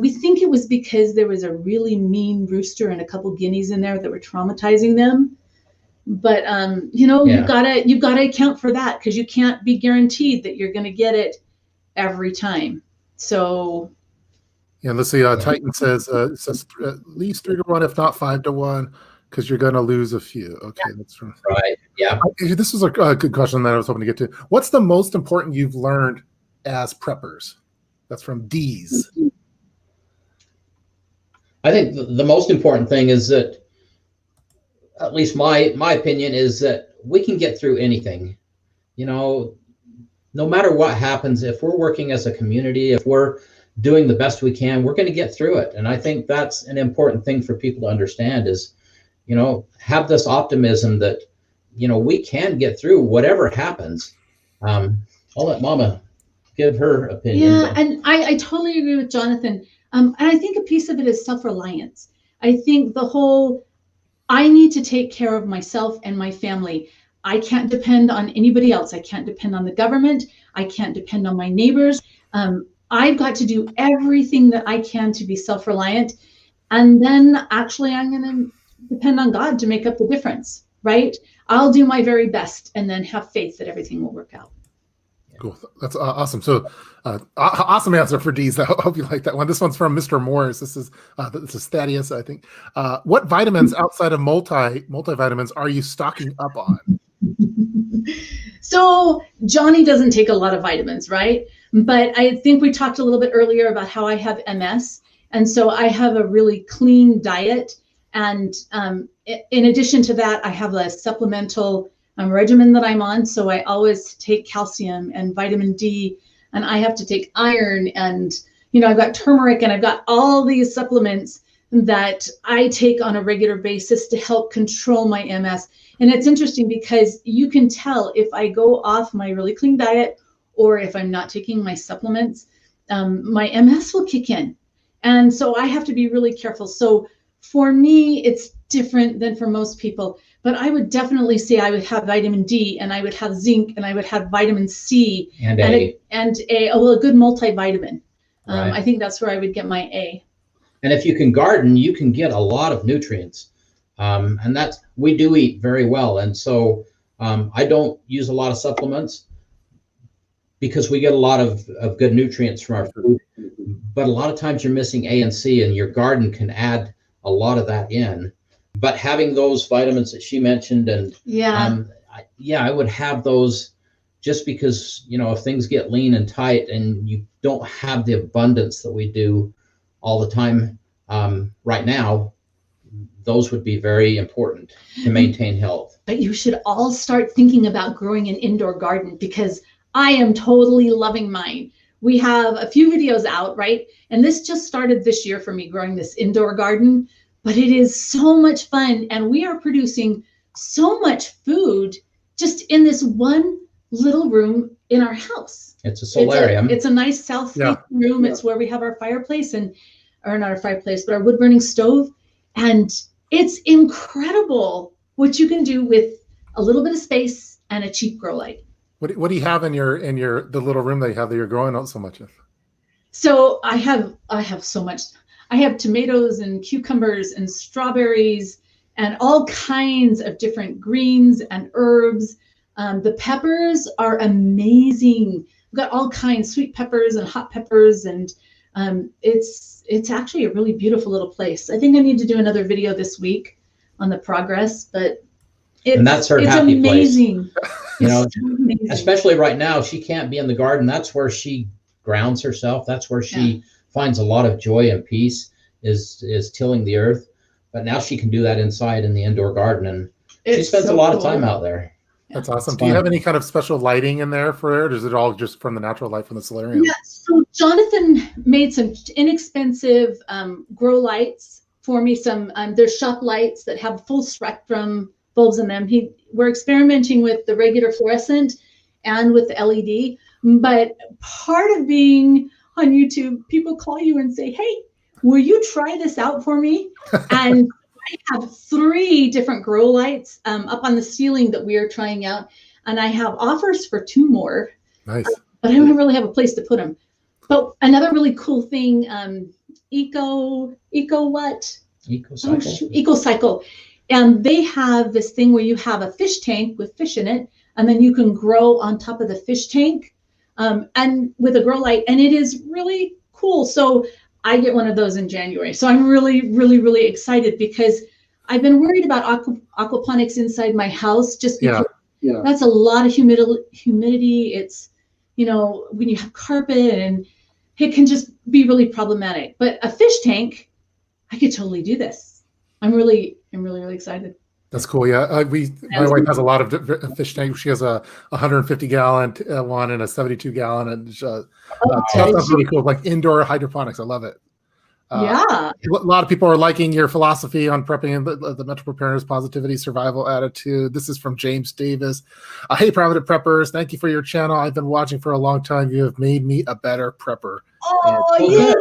We think it was because there was a really mean rooster and a couple guineas in there that were traumatizing them. But you've gotta account for that, because you can't be guaranteed that you're going to get it every time. So And let's see, Titan says, it says at least 3-1, if not 5-1, because you're going to lose a few. Okay, that's from Right. Yeah. This is a good question that I was hoping to get to. What's the most important you've learned as preppers? That's from D's. I think the most important thing is that, at least my opinion, is that we can get through anything. You know, no matter what happens, if we're working as a community, if we're doing the best we can, we're going to get through it. And I think that's an important thing for people to understand is, you know, have this optimism that, you know, we can get through whatever happens. I'll let Mama give her opinion. Yeah, and I totally agree with Jonathan. And I think a piece of it is self-reliance. I think the whole, I need to take care of myself and my family. I can't depend on anybody else. I can't depend on the government. I can't depend on my neighbors. I've got to do everything that I can to be self-reliant. And then actually I'm going to depend on God to make up the difference, right? I'll do my very best and then have faith that everything will work out. Cool. That's awesome. So awesome answer for D's. I hope you like that one. This one's from Mr. Morris. This is Thaddeus, I think. What vitamins outside of multivitamins are you stocking up on? So Johnny doesn't take a lot of vitamins, right? But I think we talked a little bit earlier about how I have MS. And so I have a really clean diet. And in addition to that, I have a supplemental regimen that I'm on. So I always take calcium and vitamin D, and I have to take iron, and, you know, I've got turmeric, and I've got all these supplements that I take on a regular basis to help control my MS. And it's interesting because you can tell if I go off my really clean diet or if I'm not taking my supplements, my MS will kick in. And so I have to be really careful. So for me, it's different than for most people, but I would definitely say I would have vitamin D, and I would have zinc, and I would have vitamin C and a good multivitamin. Right. I think that's where I would get my A. And if you can garden, you can get a lot of nutrients. And that's, we do eat very well. And so I don't use a lot of supplements because we get a lot of good nutrients from our food. But a lot of times you're missing A and C, and your garden can add a lot of that in. But having those vitamins that she mentioned, and I would have those just because, you know, if things get lean and tight and you don't have the abundance that we do all the time right now, those would be very important to maintain health. But you should all start thinking about growing an indoor garden, because I am totally loving mine. We have a few videos out, right? And this just started this year for me, growing this indoor garden, but it is so much fun. And we are producing so much food just in this one little room in our house. It's a solarium. It's a nice south-facing room. It's where we have our fireplace, or not our fireplace, but our wood-burning stove. And it's incredible what you can do with a little bit of space and a cheap grow light. What do you have in the little room that you have that you're growing out so much of? So I have so much. I have tomatoes and cucumbers and strawberries and all kinds of different greens and herbs. The peppers are amazing. We've got all kinds, sweet peppers and hot peppers, and it's actually a really beautiful little place. I think I need to do another video this week on the progress, but that's her happy amazing. Place. You know, especially right now, she can't be in the garden. That's where she grounds herself. That's where she finds a lot of joy and peace, is tilling the earth. But now she can do that inside in the indoor garden, and she spends a lot of time out there. That's awesome. Do you have any kind of special lighting in there for it, or is it all just from the natural light from the solarium? Yeah, so Jonathan made some inexpensive grow lights for me. Some there's shop lights that have full spectrum bulbs in them. We're experimenting with the regular fluorescent and with the LED. But part of being on YouTube, people call you and say, "Hey, will you try this out for me?" And I have 3 different grow lights up on the ceiling that we are trying out, and I have offers for 2 more. Nice. But I don't really have a place to put them. But another really cool thing, EcoCycle. And they have this thing where you have a fish tank with fish in it, and then you can grow on top of the fish tank and with a grow light, and it is really cool. So I get one of those in January. So I'm really, really, really excited because I've been worried about aquaponics inside my house just because that's a lot of humidity. It's, you know, when you have carpet, and it can just be really problematic. But a fish tank, I could totally do this. I'm really, really excited. That's cool. Yeah, my wife has a lot of fish tanks. She has a 150-gallon one and a 72-gallon, and that's really cool. Like indoor hydroponics. I love it. Yeah. A lot of people are liking your philosophy on prepping and the mental preparedness, positivity, survival attitude. This is from James Davis. Hey, Provident Preppers. Thank you for your channel. I've been watching for a long time. You have made me a better prepper. Oh, yay,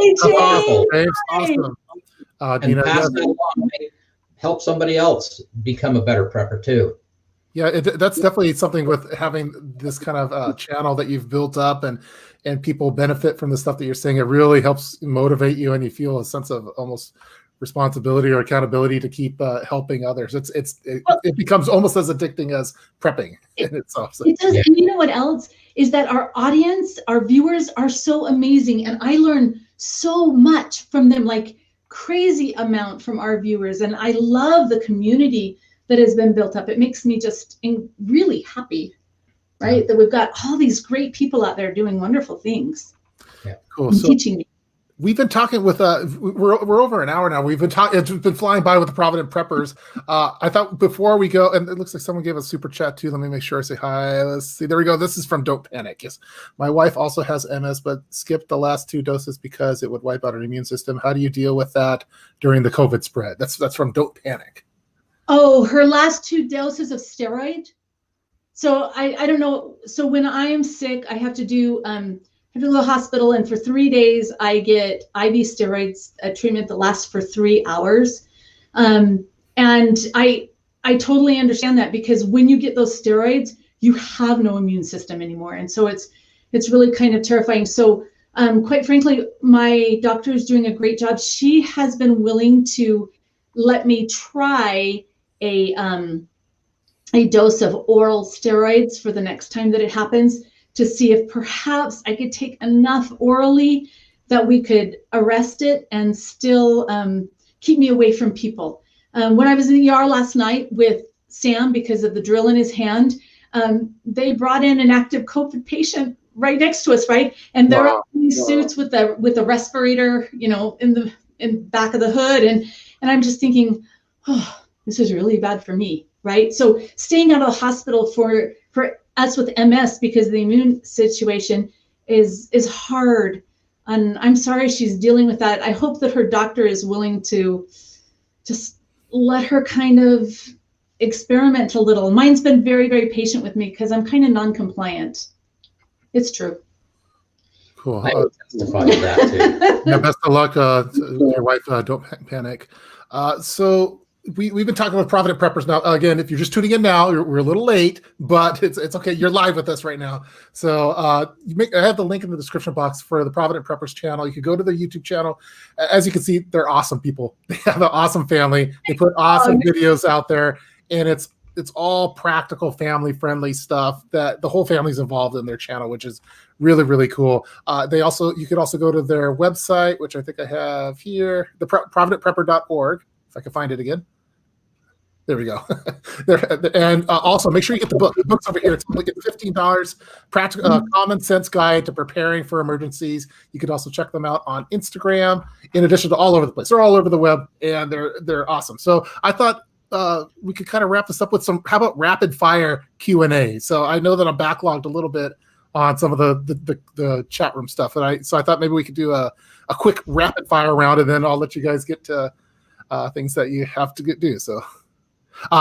James. Awesome. And pass that along. Help somebody else become a better prepper too. Yeah, that's definitely something with having this kind of channel that you've built up, and people benefit from the stuff that you're saying. It really helps motivate you, and you feel a sense of almost responsibility or accountability to keep helping others. It becomes almost as addicting as prepping in itself. So. It does. Yeah. And you know what else is that our audience, our viewers are so amazing, and I learn so much from them, like crazy amount from our viewers. And I love the community that has been built up. It makes me just really happy, right? Yeah. That we've got all these great people out there doing wonderful things. Yeah, cool. And teaching me. We've been talking with we're over an hour now. We've been talking. It's been flying by with the Provident Preppers. I thought before we go, and it looks like someone gave a super chat too. Let me make sure I say hi. Let's see. There we go. This is from Don't Panic. Yes, my wife also has MS, but skipped the last 2 doses because it would wipe out her immune system. How do you deal with that during the COVID spread? That's from Don't Panic. Oh, her last 2 doses of steroid. So I don't know. So when I am sick, I have to do I go to the hospital, and for 3 days I get IV steroids, a treatment that lasts for 3 hours. And I totally understand that, because when you get those steroids, you have no immune system anymore. And so it's really kind of terrifying. So quite frankly, my doctor is doing a great job. She has been willing to let me try a dose of oral steroids for the next time that it happens, to see if perhaps I could take enough orally that we could arrest it and still keep me away from people. When I was in the ER last night with Sam, because of the drill in his hand, they brought in an active COVID patient right next to us, right? And they're in these suits with the respirator, you know, in back of the hood, and I'm just thinking, oh, this is really bad for me, right? So staying out of the hospital for us with MS, because the immune situation is hard, and I'm sorry she's dealing with that. I hope that her doctor is willing to just let her kind of experiment a little. Mine's been very, very patient with me because I'm kind of non-compliant. It's true. Cool. I would testify to that too. Yeah, best of luck to your wife. Don't panic. So we've been talking with Provident Preppers now. Again, if you're just tuning in now, we're a little late, but it's okay. You're live with us right now. So I have the link in the description box for the Provident Preppers channel. You can go to their YouTube channel. As you can see, they're awesome people. They have an awesome family. They put awesome videos out there, and it's all practical, family-friendly stuff that the whole family's involved in their channel, which is really, really cool. You could also go to their website, which I think I have here, the providentprepper.org, if I can find it again. There we go. And also make sure you get the book. The book's over here. It's only $15. Practical, common sense guide to preparing for emergencies. You could also check them out on Instagram, in addition to all over the place. They're all over the web, and they're awesome. So I thought we could kind of wrap this up with how about rapid fire Q&A? So I know that I'm backlogged a little bit on some of the chat room stuff, and so I thought maybe we could do a quick rapid fire round, and then I'll let you guys get to things that you have to do. So.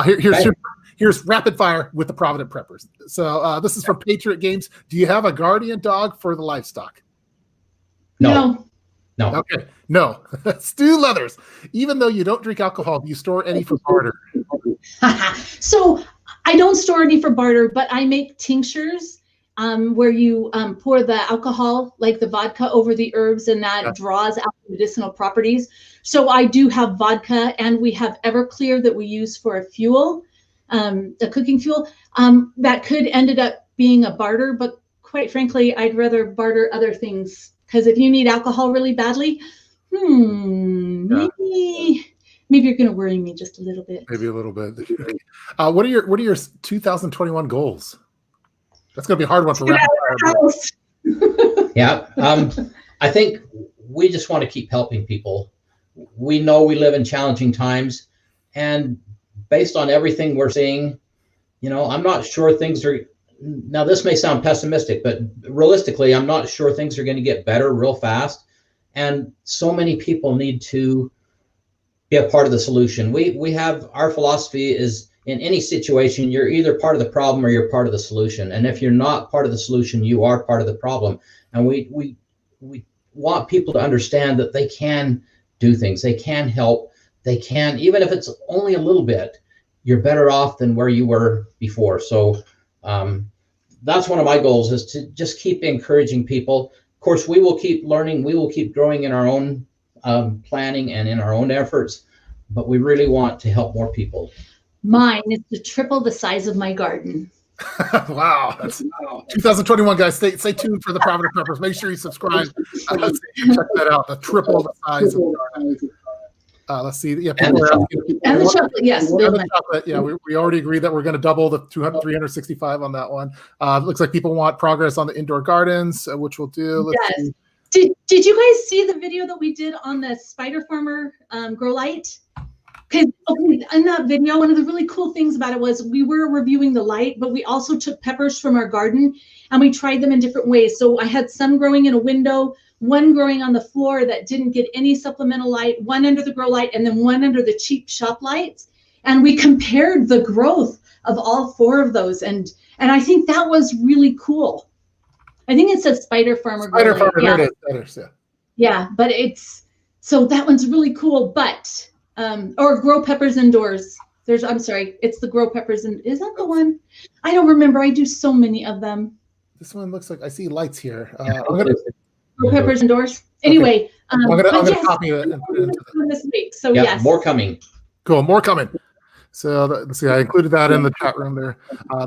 Here's rapid fire with the Provident Preppers. So this is from Patriot Games. Do you have a guardian dog for the livestock? No. Okay. No. Stu Leathers. Even though you don't drink alcohol, do you store any for barter? So I don't store any for barter, but I make tinctures where you pour the alcohol, like the vodka, over the herbs, and that draws out medicinal properties. So I do have vodka, and we have Everclear that we use for a fuel, a cooking fuel. That could ended up being a barter, but quite frankly, I'd rather barter other things, because if you need alcohol really badly, Maybe you're going to worry me just a little bit. Maybe a little bit. What are your 2021 goals? That's going to be a hard one for Yeah. I think we just want to keep helping people. We know we live in challenging times, and based on everything we're seeing, I'm not sure things are, now this may sound pessimistic, but realistically, I'm not sure things are going to get better real fast. And so many people need to be a part of the solution. We have, our philosophy is, in any situation, you're either part of the problem or you're part of the solution. And if you're not part of the solution, you are part of the problem. And we want people to understand that they can do things, they can help, they can, even if it's only a little bit, you're better off than where you were before. So that's one of my goals, is to just keep encouraging people. Of course, we will keep learning, we will keep growing in our own planning and in our own efforts, but we really want to help more people. Mine is to triple the size of my garden. Wow. That's 2021, guys. Stay tuned for the Provident Peppers. Make sure you subscribe. Check that out. The triple the size of the garden. Let's see. Yeah, and the chocolate, yes. And the chocolate, yeah, we already agreed that we're going to double the 365 on that one. Looks like people want progress on the indoor gardens, which we'll do. Let's see. Did you guys see the video that we did on the spider farmer grow light? Because in that video, one of the really cool things about it was we were reviewing the light, but we also took peppers from our garden and we tried them in different ways. So I had some growing in a window, one growing on the floor that didn't get any supplemental light, one under the grow light, and then one under the cheap shop lights. And we compared the growth of all four of those. And I think that was really cool. I think it says spider farmer. Spider farmer, yeah. There it is. Yeah, but so that one's really cool. But or grow peppers indoors. I'm sorry, it's the grow peppers, and is that the one? I don't remember. I do so many of them. This one looks like I see lights here. Grow peppers indoors. Anyway, okay. I'm gonna copy it and put it into this week. So yes, more coming. Cool, more coming. So let's see, I included that in the chat room there.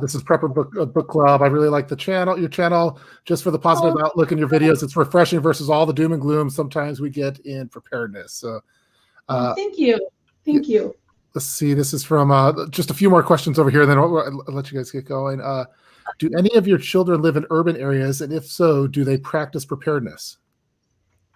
This is Prepper Book Club. I really like your channel, just for the positive outlook in your videos. It's refreshing versus all the doom and gloom sometimes we get in preparedness. So. Thank you. Let's see. This is from just a few more questions over here, then I'll let you guys get going. Do any of your children live in urban areas, and if so, do they practice preparedness?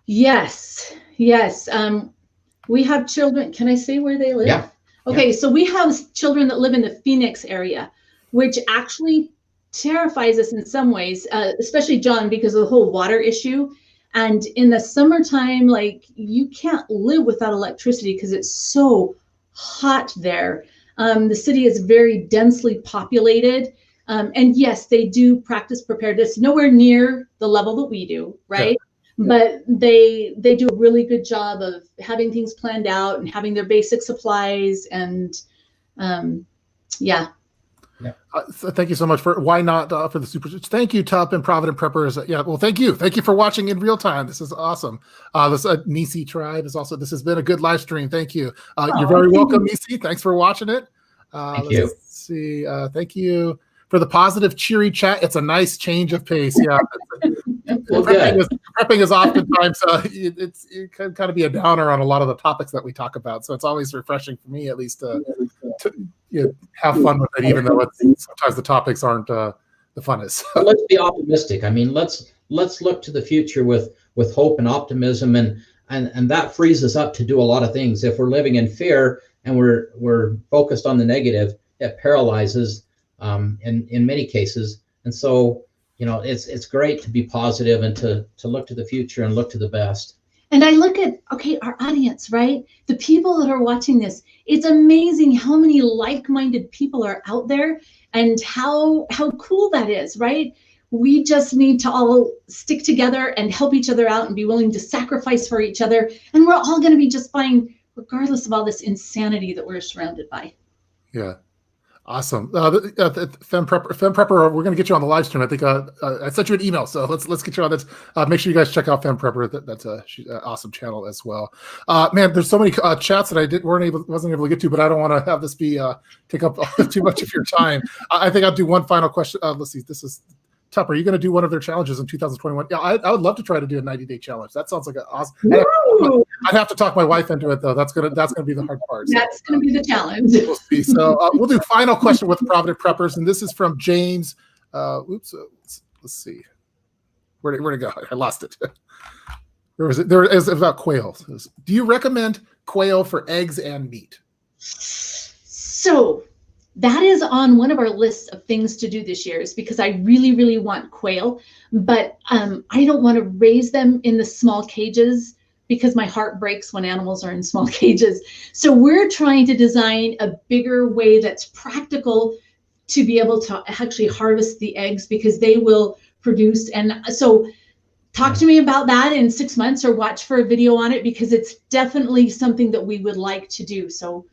Yes. We have children. Can I say where they live? Yeah. Okay, so we have children that live in the Phoenix area, which actually terrifies us in some ways, especially John, because of the whole water issue. And in the summertime, like, you can't live without electricity because it's so hot there. The city is very densely populated. And yes, they do practice preparedness, nowhere near the level that we do, right? Yeah. But they do a really good job of having things planned out and having their basic supplies. And yeah. Thank you so much for the super. Thank you, Tup and Provident Preppers. Yeah, well, thank you for watching in real time. This is awesome. This Nisi Tribe is also. This has been a good live stream. Thank you. You're very welcome, Nisi. Thanks for watching it. Thank you. Let's see. Thank you for the positive, cheery chat. It's a nice change of pace. Yeah. Well, prepping is oftentimes it can kind of be a downer on a lot of the topics that we talk about. So it's always refreshing for me, at least, to have fun with it, even though sometimes the topics aren't the funnest. Let's be optimistic. I mean, let's look to the future with hope and optimism, and that frees us up to do a lot of things. If we're living in fear and we're focused on the negative, it paralyzes in many cases. And so, it's great to be positive and to look to the future and look to the best. And I look at, our audience, right? The people that are watching this, it's amazing how many like-minded people are out there and how cool that is, right? We just need to all stick together and help each other out and be willing to sacrifice for each other. And we're all going to be just fine, regardless of all this insanity that we're surrounded by. Yeah. Awesome. Fem Prepper, we're going to get you on the live stream. I think I sent you an email, so let's get you on this. Make sure you guys check out Fem Prepper. That's she's an awesome channel as well. Man, there's so many chats that I wasn't able to get to, but I don't want to have this be take up too much of your time. I think I'll do one final question. Let's see. This is Tup, are you going to do one of their challenges in 2021? Yeah, I would love to try to do a 90-day challenge. That sounds like an awesome. I'd have to talk my wife into it though. That's gonna be the hard part. So. That's gonna be the challenge. We'll see. So we'll do final question with Provident Preppers, and this is from James. Let's see. Where'd it go? I lost it. Where was it? There is about quail. Do you recommend quail for eggs and meat? So that is on one of our lists of things to do this year, is because I really, really want quail, but I don't want to raise them in the small cages because my heart breaks when animals are in small cages. So we're trying to design a bigger way that's practical to be able to actually harvest the eggs, because they will produce. And so talk to me about that in 6 months, or watch for a video on it, because it's definitely something that we would like to do. So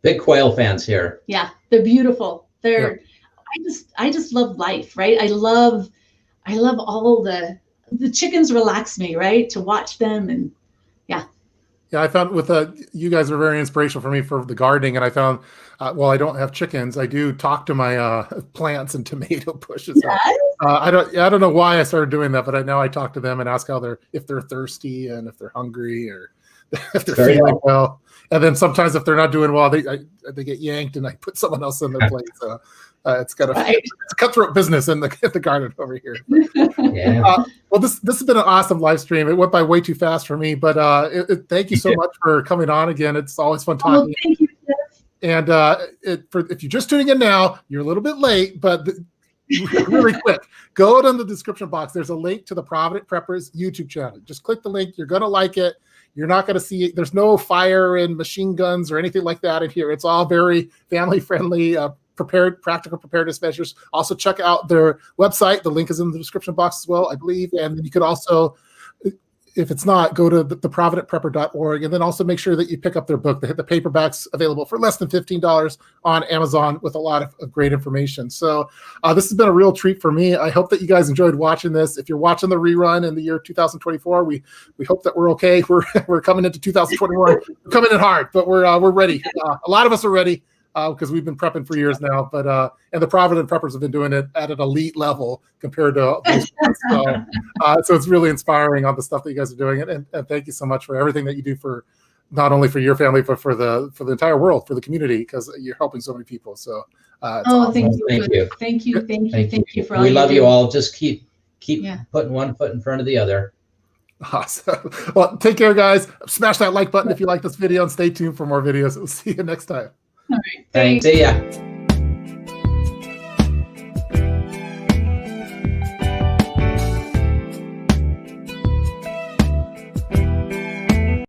big quail fans here. yeah, they're beautiful. They're I just love life, right? I love all the chickens relax me, right? To watch them. And yeah, I found with you guys are very inspirational for me for the gardening, and I found well, I don't have chickens. I do talk to my plants and tomato bushes. Yes. I don't know why I started doing that, but I talk to them and ask if they're thirsty and if they're hungry, or if they're feeling well. And then sometimes if they're not doing well, they get yanked, and I put someone else in their place. So it's kind of it's a cutthroat business in the garden over here. Yeah. Well, this has been an awesome live stream. It went by way too fast for me, but thank you so much for coming on again. It's always fun talking. Thank you, Jeff. And if you're just tuning in now, you're a little bit late, but really quick, go to the description box. There's a link to the Provident Preppers YouTube channel. Just click the link. You're going to like it. You're not going to see it. There's no fire and machine guns or anything like that in here. It's all very family friendly, practical preparedness measures. Also check out their website. The link is in the description box as well, I believe. And then you could also, if it's not, go to the providentprepper.org, and then also make sure that you pick up their book. The paperback's available for less than $15 on Amazon with a lot of great information. So this has been a real treat for me. I hope that you guys enjoyed watching this. If you're watching the rerun in the year 2024, we hope that we're okay. We're coming into 2021. We're coming in hard, but we're ready. A lot of us are ready. Because we've been prepping for years now, but and the Provident Preppers have been doing it at an elite level compared to most. So it's really inspiring on the stuff that you guys are doing, and thank you so much for everything that you do for not only for your family but for the entire world, for the community, because you're helping so many people. So awesome. Thank you for all. We love you all. Just keep putting one foot in front of the other. Awesome. Well, take care, guys. Smash that like button if you like this video, and stay tuned for more videos. We'll see you next time. All right. Thanks. See ya.